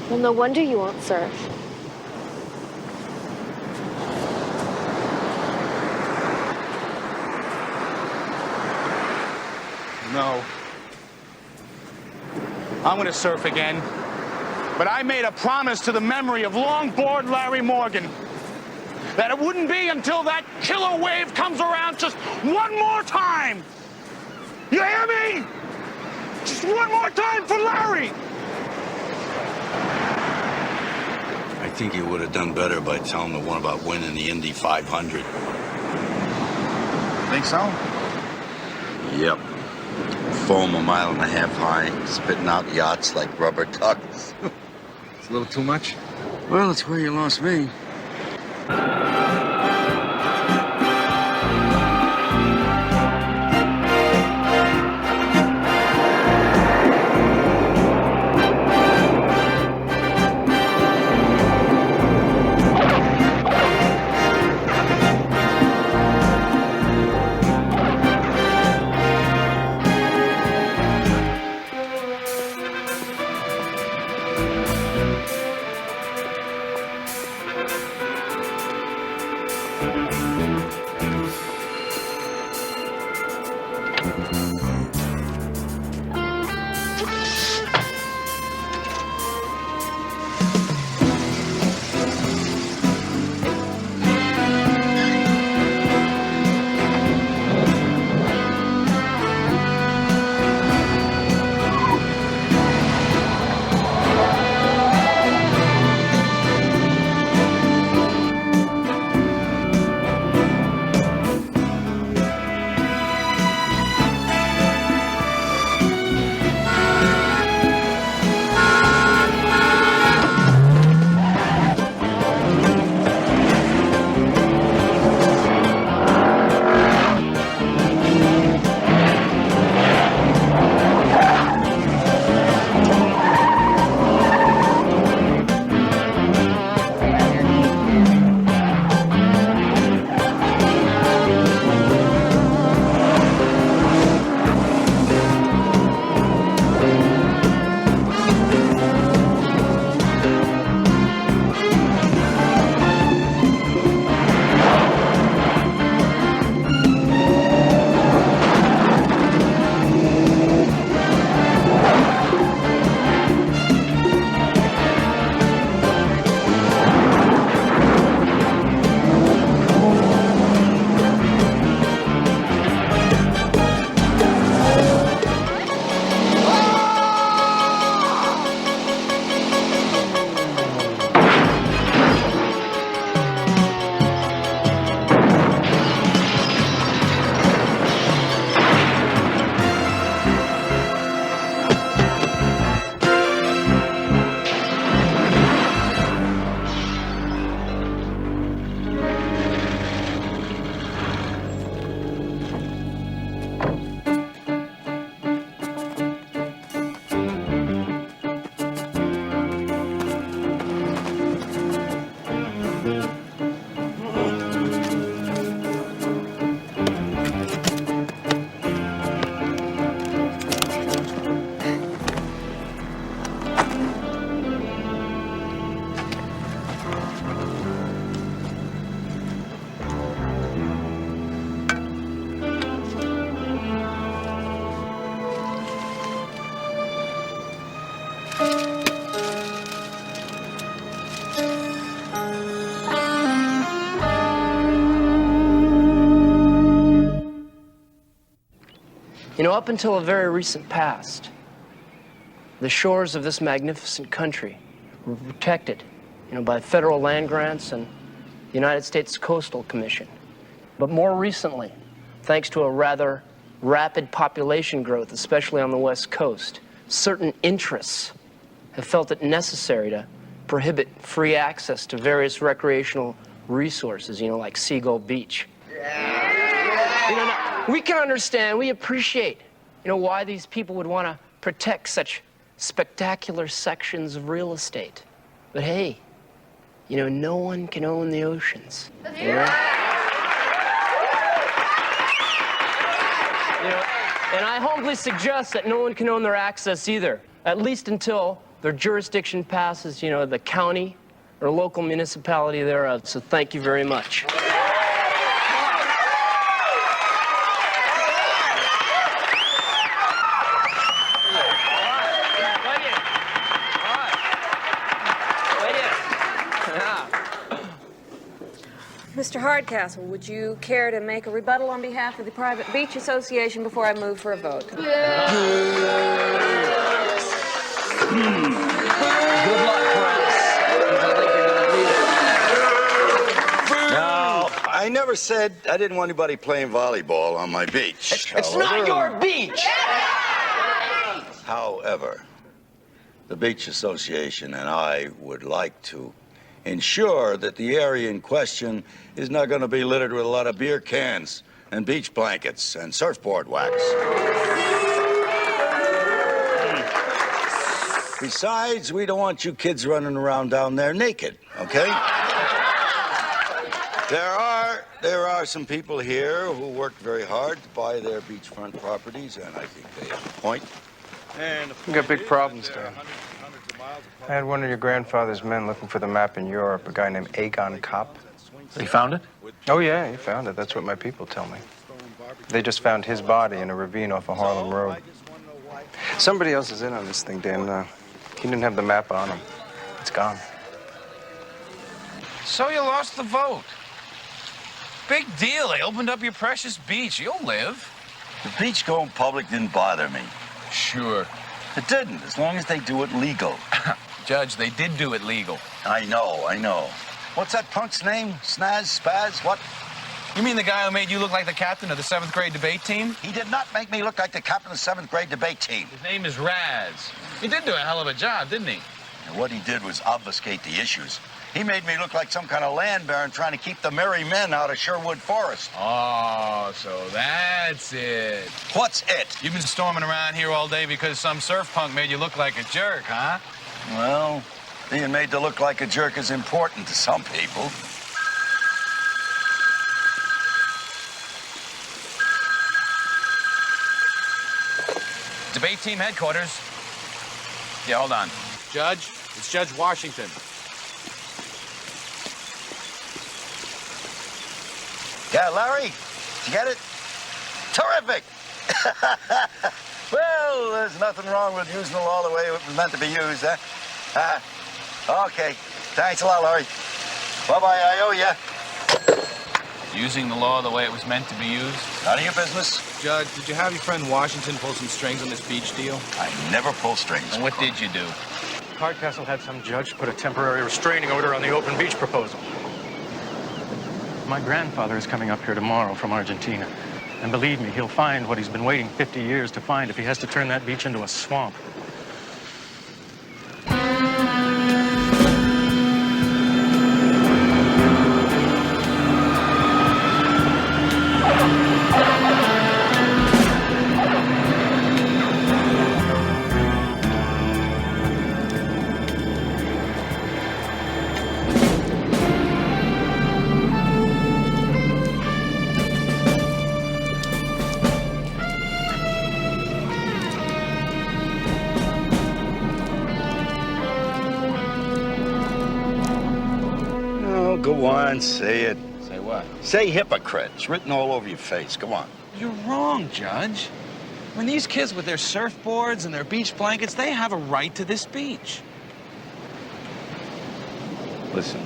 Well, no wonder you won't surf. No. I'm gonna surf again. But I made a promise to the memory of longboard Larry Morgan that it wouldn't be until that killer wave comes around just one more time. You hear me? Just one more time for Larry. I think he would have done better by telling the one about winning the Indy 500. Think so? Yep. Foam 1.5 miles high, spitting out yachts like rubber ducks. It's a little too much? Well, it's where you lost me. You know, up until a very recent past, the shores of this magnificent country were protected, you know, by federal land grants and the United States Coastal Commission. But more recently, thanks to a rather rapid population growth, especially on the West Coast, certain interests have felt it necessary to prohibit free access to various recreational resources, you know, like Seagull Beach. You know, now, we can understand, we appreciate, you know, why these people would want to protect such spectacular sections of real estate. But hey, you know, no one can own the oceans. You know? You know, and I humbly suggest that no one can own their access either, at least until their jurisdiction passes, you know, the county or local municipality thereof. So thank you very much. Mr. Hardcastle, would you care to make a rebuttal on behalf of the Private Beach Association before I move for a vote? Good luck, Press. I think you're gonna need it. No, I never said I didn't want anybody playing volleyball on my beach. It's not your beach! However, the Beach Association and I would like to ensure that the area in question is not going to be littered with a lot of beer cans and beach blankets and surfboard wax. Besides, we don't want you kids running around down there naked, okay? There are some people here who worked very hard to buy their beachfront properties, and I think they have a point. And You got big problems, Dan. I had one of your grandfather's men looking for the map in Europe, a guy named Aegon Kopp. He found it? Oh, yeah, he found it. That's what my people tell me. They just found his body in a ravine off of Harlem Road. Somebody else is in on this thing, Dan. He didn't have the map on him. It's gone. So you lost the vote. Big deal. They opened up your precious beach. You'll live. The beach going public didn't bother me. Sure. It didn't, as long as they do it legal. Judge, they did do it legal. I know. What's that punk's name? Snaz? Spaz? What? You mean the guy who made you look like the captain of the 7th grade debate team? He did not make me look like the captain of the 7th grade debate team. His name is Raz. He did do a hell of a job, didn't he? And what he did was obfuscate the issues. He made me look like some kind of land baron trying to keep the merry men out of Sherwood Forest. Oh, so that's it. What's it? You've been storming around here all day because some surf punk made you look like a jerk, huh? Well, being made to look like a jerk is important to some people. Debate team headquarters. Yeah, hold on. Judge, it's Judge Washington. Yeah, Larry, did you get it? Terrific! Well, there's nothing wrong with using the law the way it was meant to be used, huh? Okay. Thanks a lot, Larry. Bye-bye, I owe ya. Using the law the way it was meant to be used? None of your business. Judge, did you have your friend Washington pull some strings on this beach deal? I never pull strings. And what did you do? Hardcastle had some judge put a temporary restraining order on the open beach proposal. My grandfather is coming up here tomorrow from Argentina. And believe me, he'll find what he's been waiting 50 years to find if he has to turn that beach into a swamp. Go on, say it. Say what? Say hypocrite. It's written all over your face. Go on. You're wrong, Judge. When these kids with their surfboards and their beach blankets, they have a right to this beach. Listen,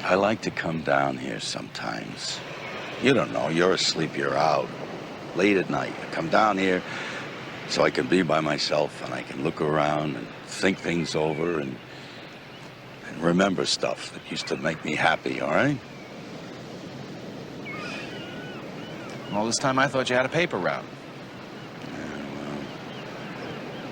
I like to come down here sometimes. You don't know. You're asleep, you're out. late at night. I come down here so I can be by myself and I can look around and think things over and remember stuff that used to make me happy, all right? All this time I thought you had a paper route.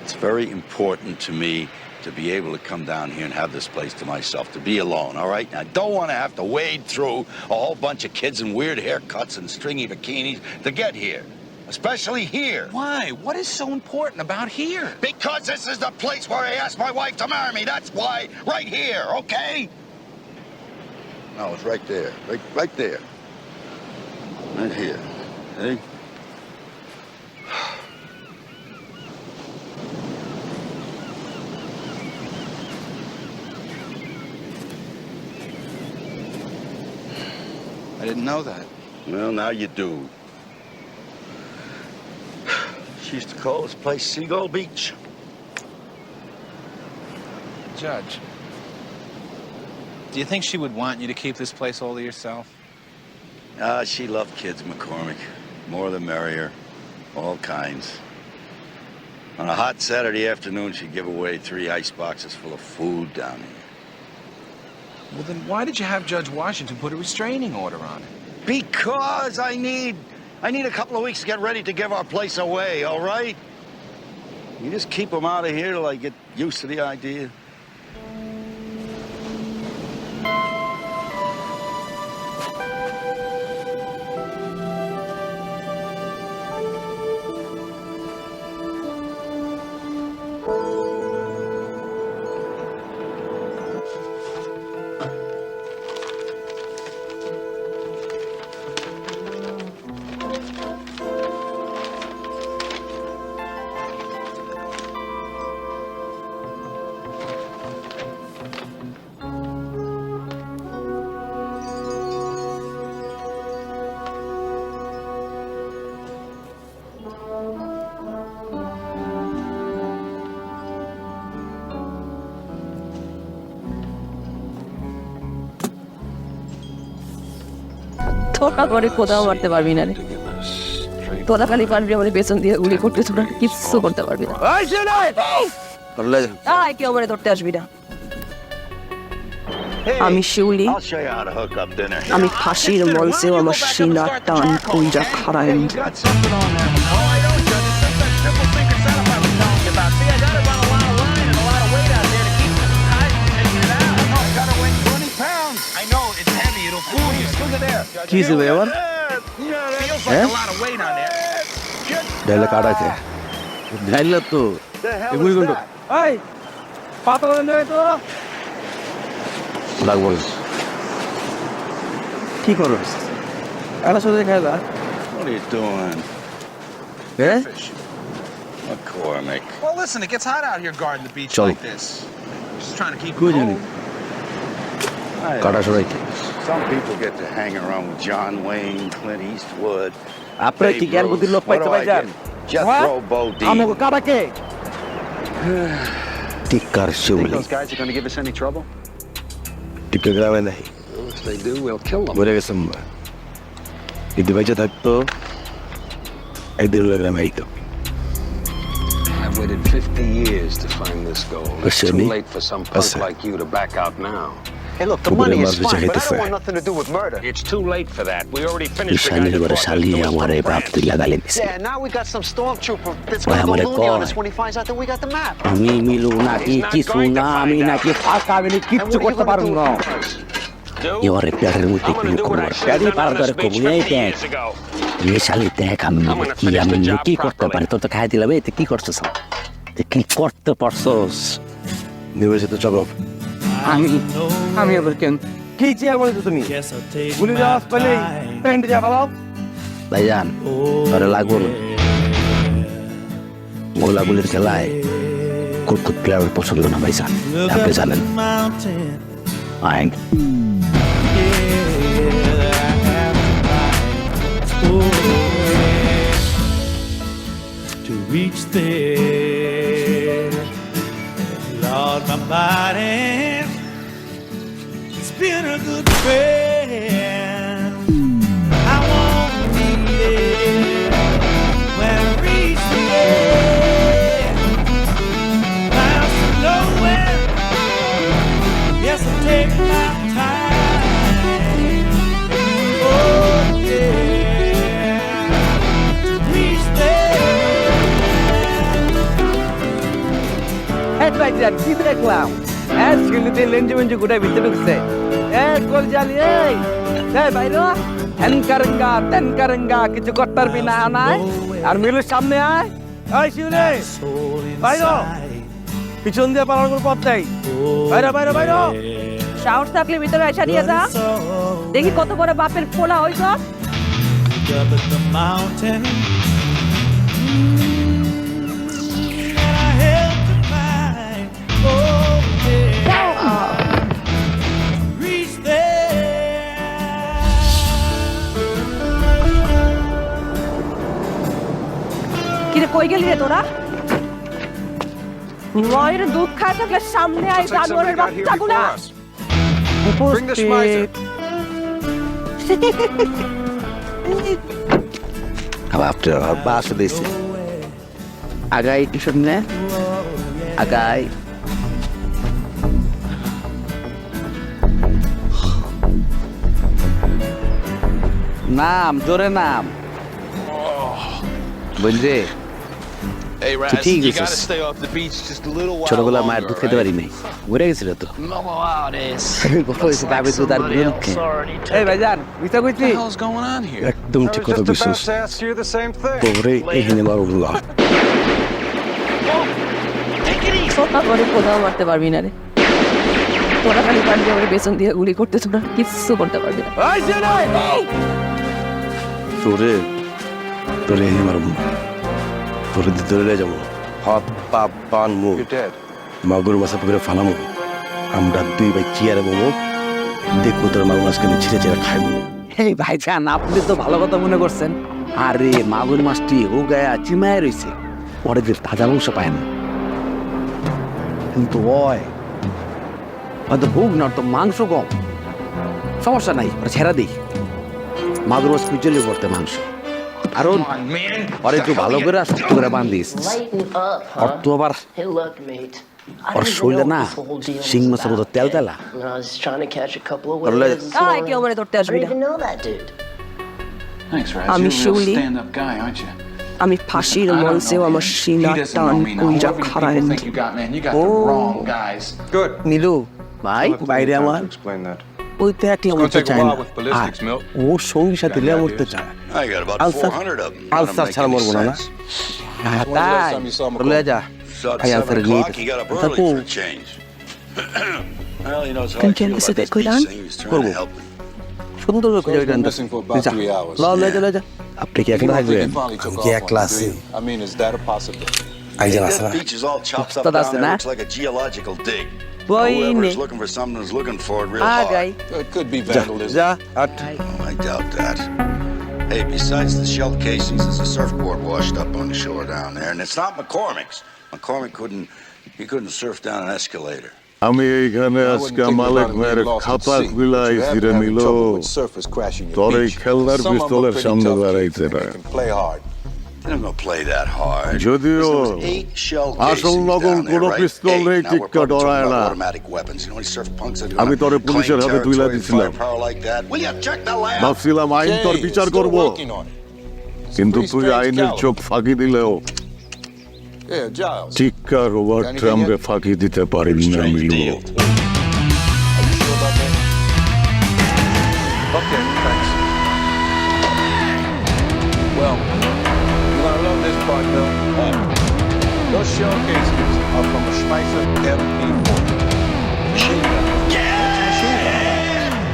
It's very important to me to be able to come down here and have this place to myself, to be alone, all right? Now, I don't want to have to wade through a whole bunch of kids in weird haircuts and stringy bikinis to get here, especially here. Why? What is so important about here? Because this is the place where I asked my wife to marry me. That's why. Right here, okay? No, it's right there. Right there. Right here. See? I didn't know that. Well, now you do. She used to call this place Seagull Beach. Judge, do you think she would want you to keep this place all to yourself? She loved kids, McCormick. More the merrier. All kinds. On a hot Saturday afternoon, she'd give away 3 ice boxes full of food down here. Well, then why did you have Judge Washington put a restraining order on it? Because I need a couple of weeks to get ready to give our place away, all right? You just keep them out of here till I get used to the idea. তোরা করে কোথাও মারতে পারবি না রে তোরা খালি পারবি আমার পেছন দিয়ে গুলি করতে তোরা কিচ্ছু করতে পারবি না কেউ মানে ধরতে আসবি না আমি শিউলি আমি ফাঁসির মঞ্চেও আমার সিনা টান কইরা খাড়ায় কি হয়েছে ভাই আমার ডাইলে কাটাছে ডাইলে তো এগুলি কোন পাতা লাগবো কি করস এটা সাথে খাই যা What are you doing? Yeah? McCormick. Well, listen, it gets hot out here guarding the beach like this. Just trying to keep it Good cool. evening. Some people get to hang around with John Wayne, Clint Eastwood. আপনারা কি জ্ঞান বুদ্ধির লোক পাইতে পাইছেন Jethro Bodine. আমাকে কাটাকে টিকার শিউলি Think those guys are going to give us any trouble? টিকা গ্রামে নাই If they do, we'll kill them. মরে গেছে যদি বেঁচে থাকতো একদিন গ্রামে আইতো I've waited 50 years to find this gold. It's too late for some punk like you to back out now. Hey, look, the money is fine, but I don't want nothing to do with murder. It's too late for that. We already finished the guy who fought this. Yeah, now we got some stormtrooper that's going to go loony on us when he finds out that we got the map. আমি মিলু নাকি কিছু না আমি নাকি ফাঁকা আমি কিচ্ছু করতে পারবো না এবারে প্যারের মধ্যে কি করবো প্যারি পার ধরে কবু এই দেখ এই শালি দেখ আমি কি করতে পারি তোর তো খাই দিলাম এই কি করছিস কি করতে পারছস নিবেছে তো জবাব আমি আবার কেন কি চেয়ার বলেছো তুমি গুলি যাওয়ার পেলে প্যান্ট যা পালাও ভাইজান আরে লাগবো না গোলাগুলির খেলায় কুটকুট প্লেয়ারের পছন্দ না ভাইজান আপনি জানেন আইন To reach there, Lord, my body, it's been a good friend. I won't be there. ভাইজান কি দেখলাম সিলিতে লেঞ্জু মেঞ্জু গোটায় ভিতরে ঢুকছে কল জালি এই বাইরো তেন কারেঙ্গা কিছু করতে পারবি না নাই আর মিলুর সামনে আয় এই শিউলে বাইরো পিছন দিয়ে পালানোর পথ নেই বাইরো সাহস থাকলে ভিতরে এসে দিয়ে যা দেখি কত বড় বাপের পোলা হইছ Up at the mountain, and I held the pine. Oh, yeah. Reach there. কিরে কই গেলি রে তোরা মায়ের দুধ খায় থাকলে সামনে আয় জানোয়ারের বাচ্চাগুলা Bring the Schmeiser. After our boss this Agai shouldn't it? Agai নাম জোরে নাম বুঝলে Hey, Raz, ঠিক you আছে gotta stay off the beach just a little while ছোটবেলা মায়ের longer, দুধ খেতে পারি নাই ঘুরে গেছিল তো দাবি দুধ আর এই ভাইজান মিথ্যা কইছি What the hell's going on here? একদম ঠিক কথা Just কইছিস about to ask you the same thing. তোরে এখানে মারুল্লাহ সোটা করে কোদাও মারতে পারবি না রে তোরা খালি পারবি আমার বেসন দিয়ে গুলি করতে তোরা কিচ্ছু করতে পারবি না তোরে তোরে এখানে মারুম তোরে দিতে যাবো হাত পা পান মুখ মাগুর মাছা পুকুরে ফালামো আমরা দুই ভাই চেয়ারে বমো দেখবো তোর মাগুর মাছকে ছিঁড়ে ছিঁড়ে খাইবো এই ভাইজান আপনি তো ভালো কথা মনে করছেন আরে মাগুর মাছটি ও গায়ে চিমায় রয়েছে পরে যে তাজা মাংস পায় না কিন্তু হয়তো ভোগ না তো মাংস কম সমস্যা নাই ওরা ছেড়া দিই মাগুর মাছ পিছলে পড়তে মাংস আরো আর একটু ভালো করে শক্ত করে বান্ধিস আর তো আবার আর শরীরে না শিং মাছের মতো তেল তেলা কেউ আমার ধরতে আসবি না Thanks, Raz. আমি You're a real Shiuli stand-up guy, aren't you? আমি ফাঁসির মঞ্চেও আমার শিলা টান কুইজা খারায় Think you got, man. You got the wrong guys. Good. Nilu ভাই বাইরে আমার Explain that. ওই তো একটি মরতে চায় না ও সঙ্গী সাথে লিয়া মরতে চায় I got about 400 of them. Ulcer ছাড়া মরবো না তাই বলে যা আই আনসার নিয়ে He got up early for a change. Well, he knows how I Can feel you about this go down? peace thing. He was trying to help me. সুন্দর করে যা আপনি কি একলা থাকবেন কি একলা আছি I mean, is that a possibility? That beach is all chopped up down there. Looks like a geological dig. Whoever's looking for something is looking for it real hard. It could be vandalism. I doubt that. Hey, besides the shell casings, there's a surfboard washed up on the shore down there, and it's not McCormick's. McCormick couldn't surf down an escalator. আমি এইখানে আজকে মালিক মেয়ের খাতা খুলাইছি রে নিল তোর এই খেলনার পিস্তলের সামনে দাঁড়াইছে না যদিও আসল নকল কোন পিস্তল নেই টিক্কা ডরায় না আমি তোরে পুলিশের হাতে তুইলা দিছিলাম ভাবছিলাম আইন তোর বিচার করব কিন্তু তুই আইনের চোখ ফাঁকি দিলেও টিক্কা রোবার্ট ট্রাম্পে ফাঁকি দিতে পারিনি না Milu Okay, thanks. Well, you want to learn this part, Bill? Those shell casings are from a Schmeiser MP4.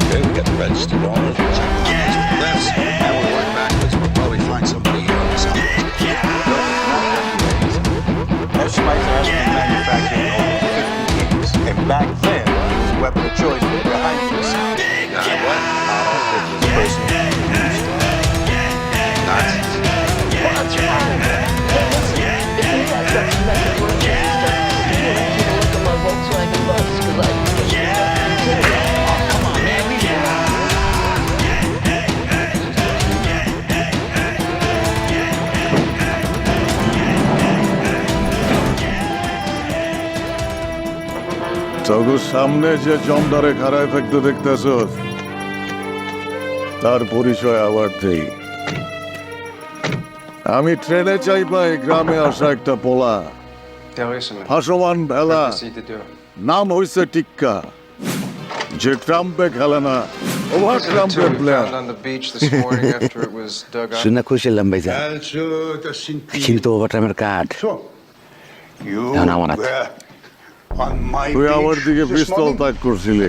Okay, we got the registered owners. We'll check the list, and we'll work backwards. We'll probably find somebody here on this outfit. That Schmeiser has been manufactured in over 50 years. And back then, it was a weapon of choice for behind this. What? তোর সামনে যে জমদারে খাড়ায় থাকতে দেখতেছ তার পরিচয় আবার দেই আমি ট্রেনে চাই পাই গ্রামে আসা একটা পোলা ভাসমান ভেলা নাম হইছে টিক্কা যে ট্রাম্পে খেলে না ওভার ট্রাম্পের প্লেয়ার শুনে খুশি হলাম ভাইজান কিন্তু ওভারটাইমের কার্ড এখন আমার হাতে। তুই আমার দিকে পিস্তল তাক করছিলি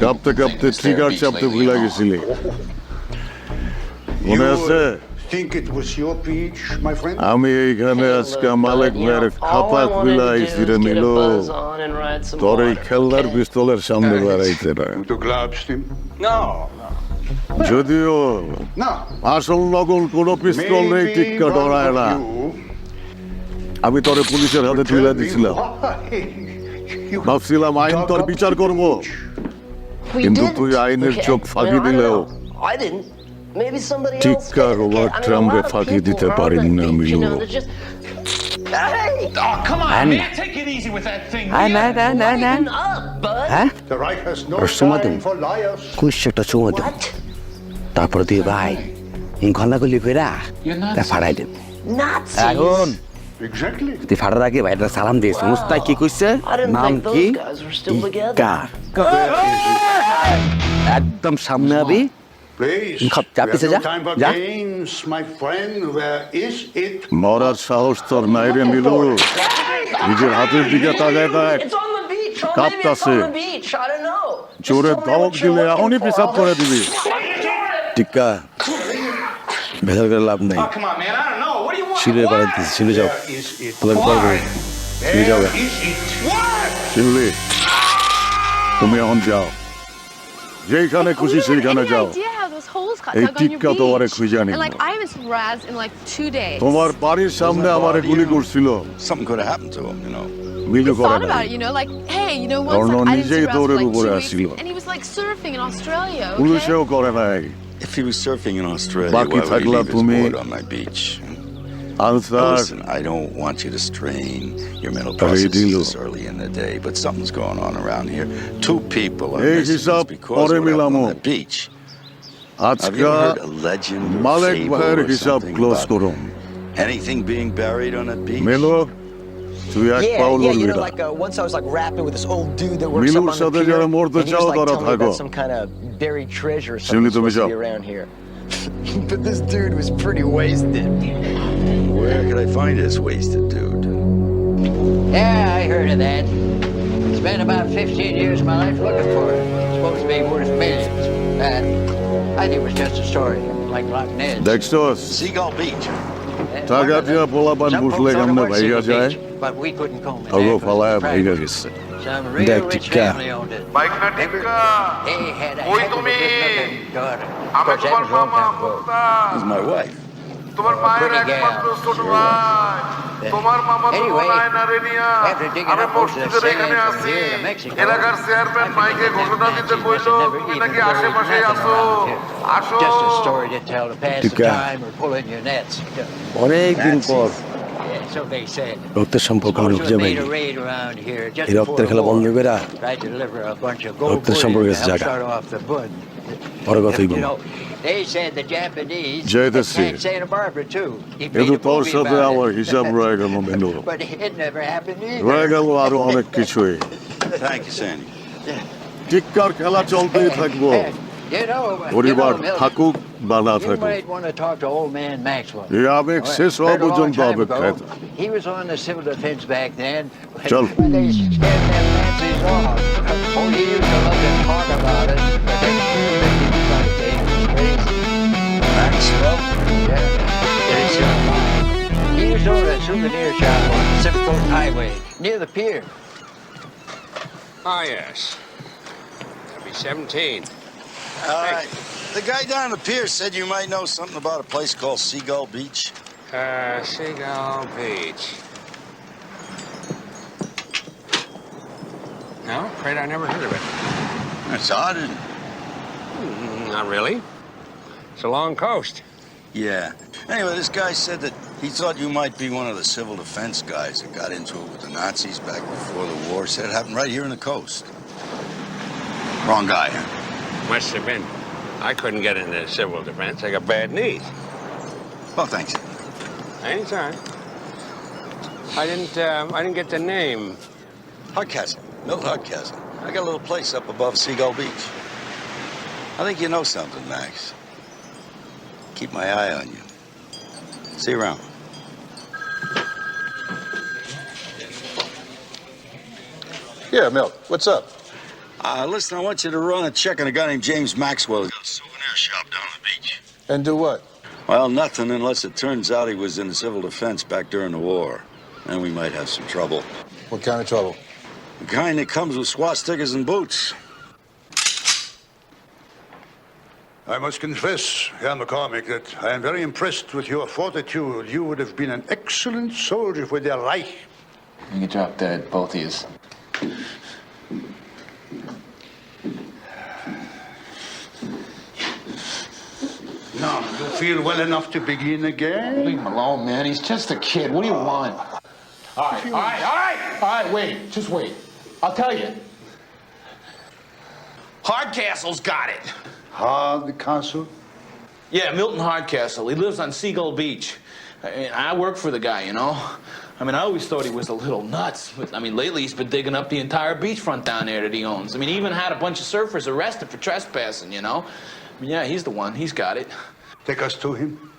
কাঁপতে কাঁপতে ট্রিগার চাপতে ভুলে গেছিলি মনে আছে আমি এইখানে আজকে মালিক ভাইয়ের খাতা খুলে আইছি রে নিল তোর এই খেলনার পিস্তলের সামনে বেড়াইতে না যদিও আসল নকল কোন পিস্তল নেই টিক্কা ডরায় না আমি তোরে পুলিশের হাতে তুলে দিছিলাম ভাবছিলাম আইন তোর বিচার করব কিন্তু তুই আইনের চোখ ফাঁকি দিলেও টিক্কার ওভার ট্রাম্পে ফাঁকি দিতে পারিনি না মিলু তারপরে তুই ভাই ঘনাগুলি ফেরা ফাড়াই দেব এখন তুই ফাটার আগে ভাইটা সালাম দিয়েছ মুস্তাক কি কইছে নাম কি একদম সামনে আবি চাপিছে যা যা মরার সাহস তোর নাই রে মিলু নিজের হাতের দিকে তাকায় দেখ কাঁপতাছে জোরে ধমক দিলে এখনই পেশাব করে দিবি টিক্কা ভেতর করে লাভ নাই শিলে পাড়া দিচ্ছি শিলে যাও তোমাকে পারবো শিলে যাও শিউলি তুমি এখন যাও যেখানে খুশি সেইখানে যাও এই টিক্কা তোমারে খুঁজে আনি তোমার বাড়ির সামনে আমারে গুলি করছিল মিলু করে না নিজেই দৌড়ের উপরে আসছিল পুলিশেও করে নাই If he was surfing in Australia, Baki why would he leave his tumi. board on my beach? Answer. Listen, I don't want you to strain your mental processes this early in the day, but something's going on around here. Two people are missing just because of what happened on the beach. Have you heard a legend or fable or something about anything being buried on that beach? Melo, তুই এক পাও লড়বি না Once I was like rapping with this old dude that works মিলুর up on the সাথে pier, যারা and he মরতে was চাও like তারা telling me থাকো about some kind of buried treasure or Shiuli, something তুমি supposed to যাও। be around here. But this dude was pretty wasted. Where could I find this wasted dude? Yeah, I heard of that. Spent about 15 years of my life looking for it. It's supposed to be worth millions. I think it was just a story, like Loch Ness. দেখছস Seagull Beach. টাকা দিয়া পোলাপান বুঝলে কেমনে ভাইয়া যায় But we couldn't comb it. তবু ফালায় ভাইয়া গেছে Some real দেখ rich tikka family owned it. They had a heck of a good-looking daughter. Of course, that was a long time ago. This is my wife. Pretty gal. Anyway, after digging up most of the sand from here to Mexico, just a story to tell to pass the Tika. time or pull in your nets. অনেক দিন পর So they said. রক্তের সম্পর্ক আমি খুঁজে Made পাইনি a raid around here just এই রক্তের খেলা বন্ধ করে tried to deliver a bunch of gold রক্তের bullion সম্পর্কে to help জায়গা start off the bud. পরে কথাই You বলবো know, they said the Japanese যাইতেছি attacked Santa Barbara too. He made কিন্তু a তোর movie সাথে about আমার it. হিসাব রয়ে গেল menu But it never happened either. রয়ে গেল আরো অনেক কিছুই Thank you, Sandy. টিক্কার খেলা চলতেই থাকবো You know, পরিবার Milton, থাকুক বা না you থাকুক might want to talk to old man Maxwell. এই আবেগ শেষ হওয়া Heard a long পর্যন্ত time অপেক্ষায় ago, he was on the civil defense back then. চল When they scared them Nazis off. Oh, he used to love to talk about it, but they didn't try to take his place. Maxwell? Yeah. He used to own a souvenir shop on Pacific Coast Highway near the pier. Ah, yes. I'll be 17. All right. The guy down the pier said you might know something about a place called Seagull Beach. Seagull Beach. No, afraid I never heard of it. That's odd, isn't it? Not really. It's a long coast. Yeah. Anyway, this guy said that he thought you might be one of the civil defense guys that got into it with the Nazis back before the war. Said it happened right here in the coast. Wrong guy, huh? Must have been. I couldn't get into civil defense. I got bad knees. Well, thanks. Anytime. I didn't get the name. Hardcastle. Milt Hardcastle. I got a little place up above Seagull Beach. I think you know something, Max. Keep my eye on you. See you around. Yeah, Milt, what's up? Listen, I want you to run a check on a guy named James Maxwell. He's got a souvenir shop down on the beach. And do what? Well, nothing unless it turns out he was in the civil defense back during the war. Then we might have some trouble. What kind of trouble? The kind that comes with swastikas and boots. I must confess, Herr McCormick, that I am very impressed with your fortitude. You would have been an excellent soldier for their Reich. You can drop dead, both of you. Now, you feel well enough to begin again? Leave him alone, man. He's just a kid. What do you want? All right, wait. Just wait. I'll tell you. Hardcastle's got it. Hardcastle? Yeah, Milton Hardcastle. He lives on Seagull Beach. I work for the guy, you know. I mean, I always thought he was a little nuts. But, I mean, lately he's been digging up the entire beachfront down there that he owns. I mean, he even had a bunch of surfers arrested for trespassing, you know. I mean, yeah, he's the one. He's got it. Take us to him.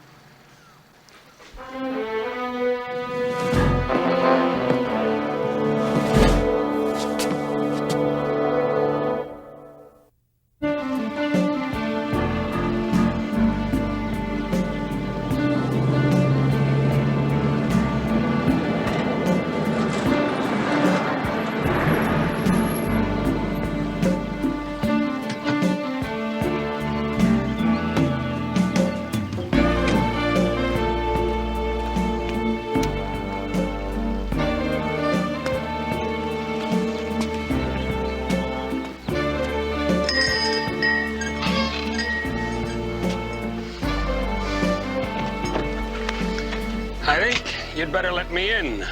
I think you'd better let me in.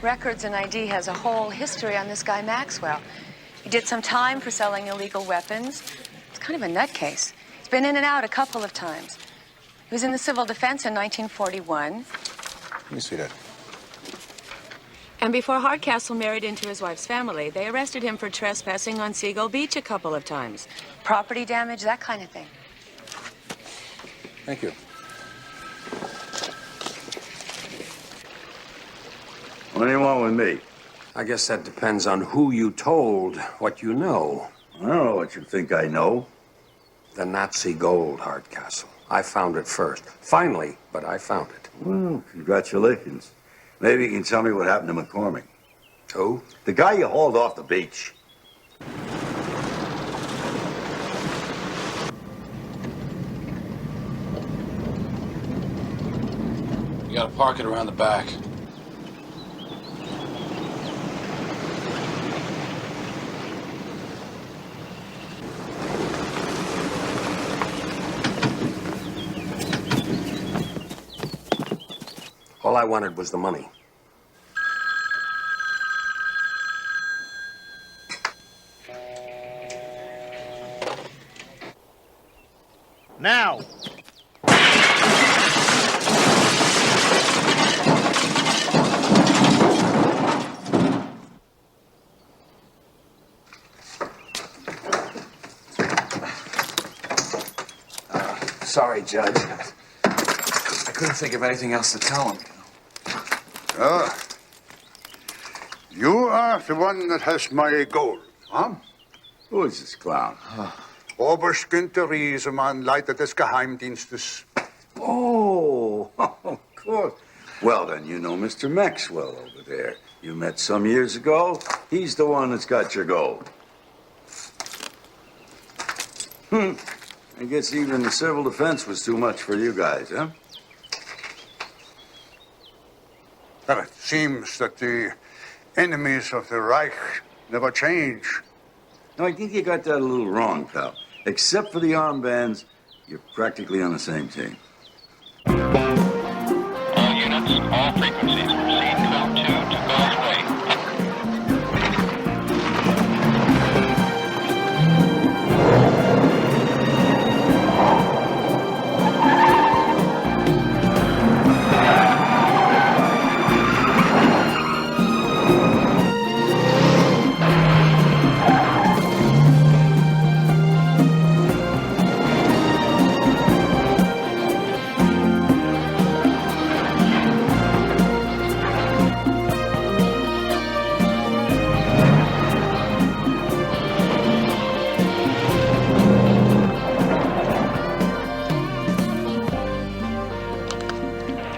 Records and ID has a whole history on this guy Maxwell. He did some time for selling illegal weapons. It's kind of a nutcase. He's been in and out a couple of times. He was in the civil defense in 1941. Let me see that. And before Hardcastle married into his wife's family, they arrested him for trespassing on Seagull Beach a couple of times. Property damage, that kind of thing. Thank you. What do you want with me? I guess that depends on who you told what you know. I don't know what you think I know. The Nazi gold, Hardcastle. I found it first. Finally, but I found it. Well, congratulations. Maybe you can tell me what happened to McCormick. Who? The guy you hauled off the beach. You gotta park it around the back. All I wanted was the money. Now! Sorry, Judge. I couldn't think of anything else to tell him. You are the one that has my gold, huh? Who is this clown? Oberst Günther Riesemann, Leiter des Geheimdienstes. Oh, of course. Well, then you know Mr. Maxwell over there. You met some years ago. He's the one that's got your gold. I guess even the civil defense was too much for you guys, huh? Well, it seems that the enemies of the Reich never change. No, I think you got that a little wrong, pal. Except for the armbands, you're practically on the same team. All units, all frequencies, proceed code 2 to Gulf Way.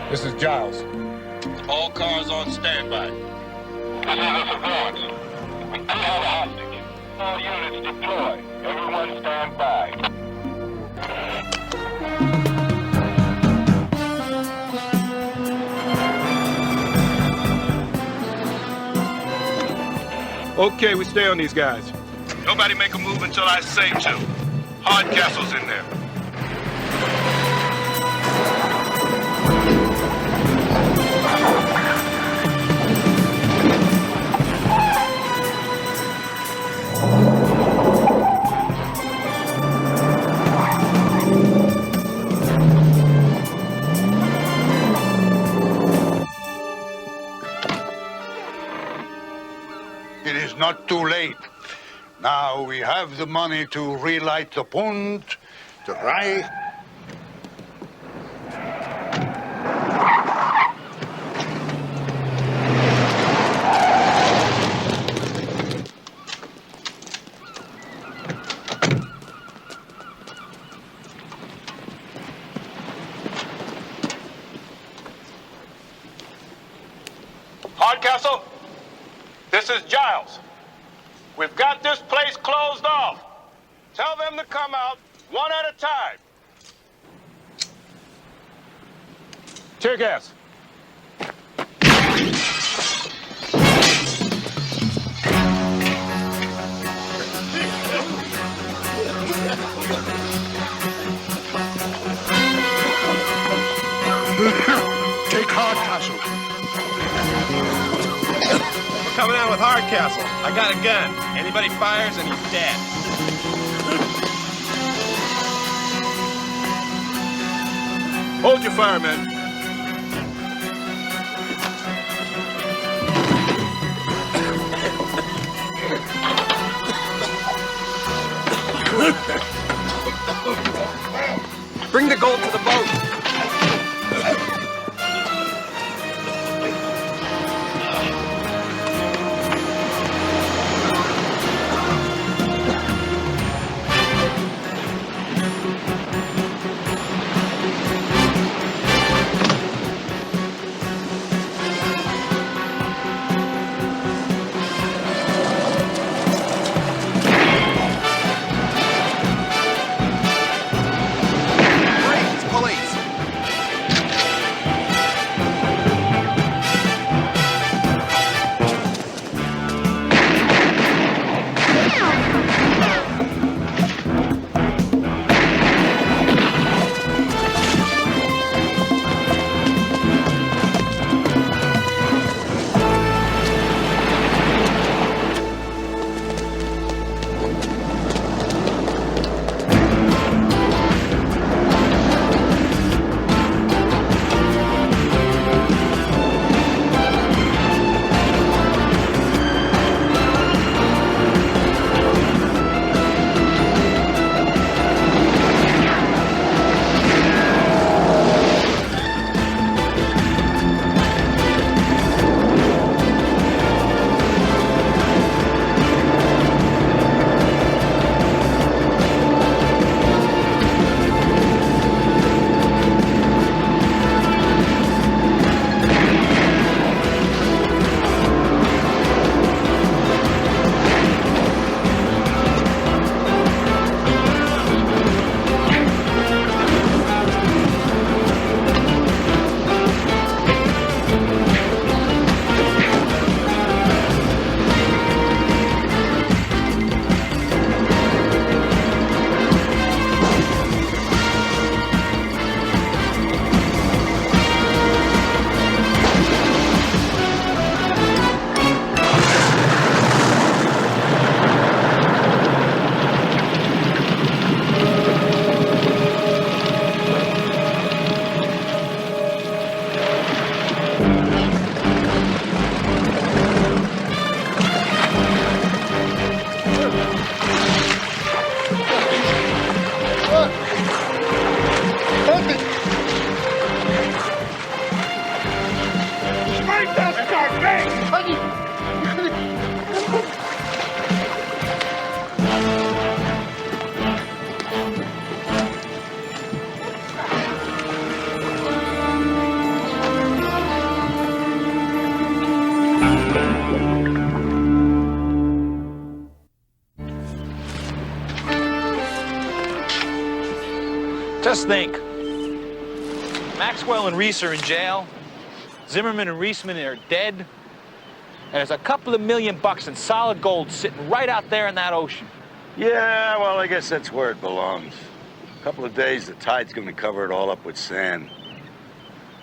This is Giles. All cars on standby. This is the surveillance. We do have a hostage. All units deploy. Everyone stand by. Okay, we stay on these guys. Nobody make a move until I say to. Hardcastle's in there. It is not too late. Now we have the money to relight the pond, the rye. Hardcastle, this is Giles. We've got this place closed off. Tell them to come out one at a time. Tear gas. Take Hardcastle. We're coming out with Hardcastle. I got a gun. Anybody fires and he's dead. Hold your fire, men. Bring the gold to the boat. Police! Just think. Maxwell and Reese are in jail. Zimmerman and Reisman are dead. And there's a couple of $1 million in solid gold sitting right out there in that ocean. Yeah, well, I guess that's where it belongs. A couple of days, the tide's gonna cover it all up with sand.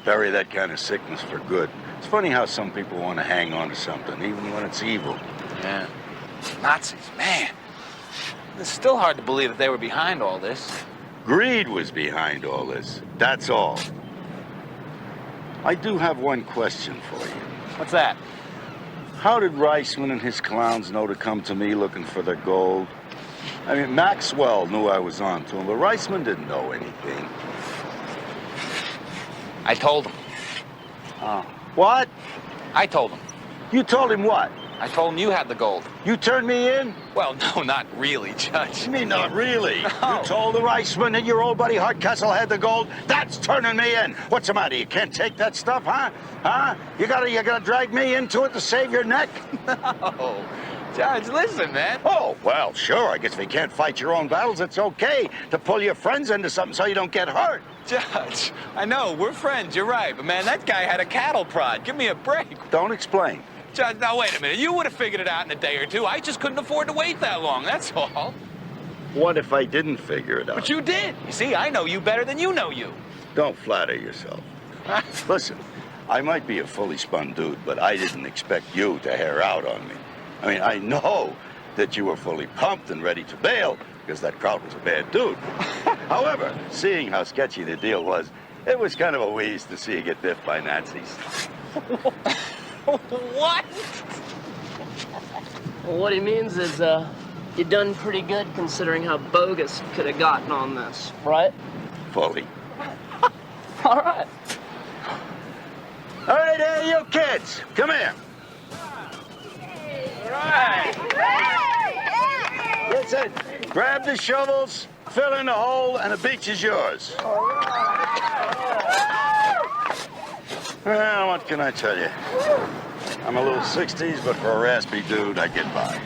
Bury that kind of sickness for good. It's funny how some people want to hang on to something, even when it's evil. Yeah. Nazis, man. It's still hard to believe that they were behind all this. Greed was behind all this. That's all. I do have one question for you. What's that? How did Reisman and his clowns know to come to me looking for their gold? I mean, Maxwell knew I was on to him, but Reisman didn't know anything. I told him. What? I told him. You told him what? I told him you had the gold. You turned me in? Well, no, not really, Judge. You mean not really? No. You told the Reisman that your old buddy Hardcastle had the gold? That's turning me in. What's the matter? You can't take that stuff, huh? Huh? You gotta drag me into it to save your neck? No. Judge, listen, man. Oh, well, sure. I guess if you can't fight your own battles, it's okay to pull your friends into something so you don't get hurt. Judge, I know, we're friends, you're right. But, man, that guy had a cattle prod. Give me a break. Don't explain. Judge, now, wait a minute. You would have figured it out in a day or two. I just couldn't afford to wait that long, that's all. What if I didn't figure it out? But you did. You see, I know you better than you know you. Don't flatter yourself. Listen, I might be a fully spun dude, but I didn't expect you to hair out on me. I mean, I know that you were fully pumped and ready to bail because that Kraut was a bad dude. However, seeing how sketchy the deal was, it was kind of a wheeze to see you get biffed by Nazis. What? Well, what he means is, you done pretty good considering how bogus you could have gotten on this, right? Fully. All right. All right, hey, you kids, come here. All right. Listen, grab the shovels, fill in the hole, and the beach is yours. Well, what can I tell you? I'm a little 60s, but for a raspy dude, I get by.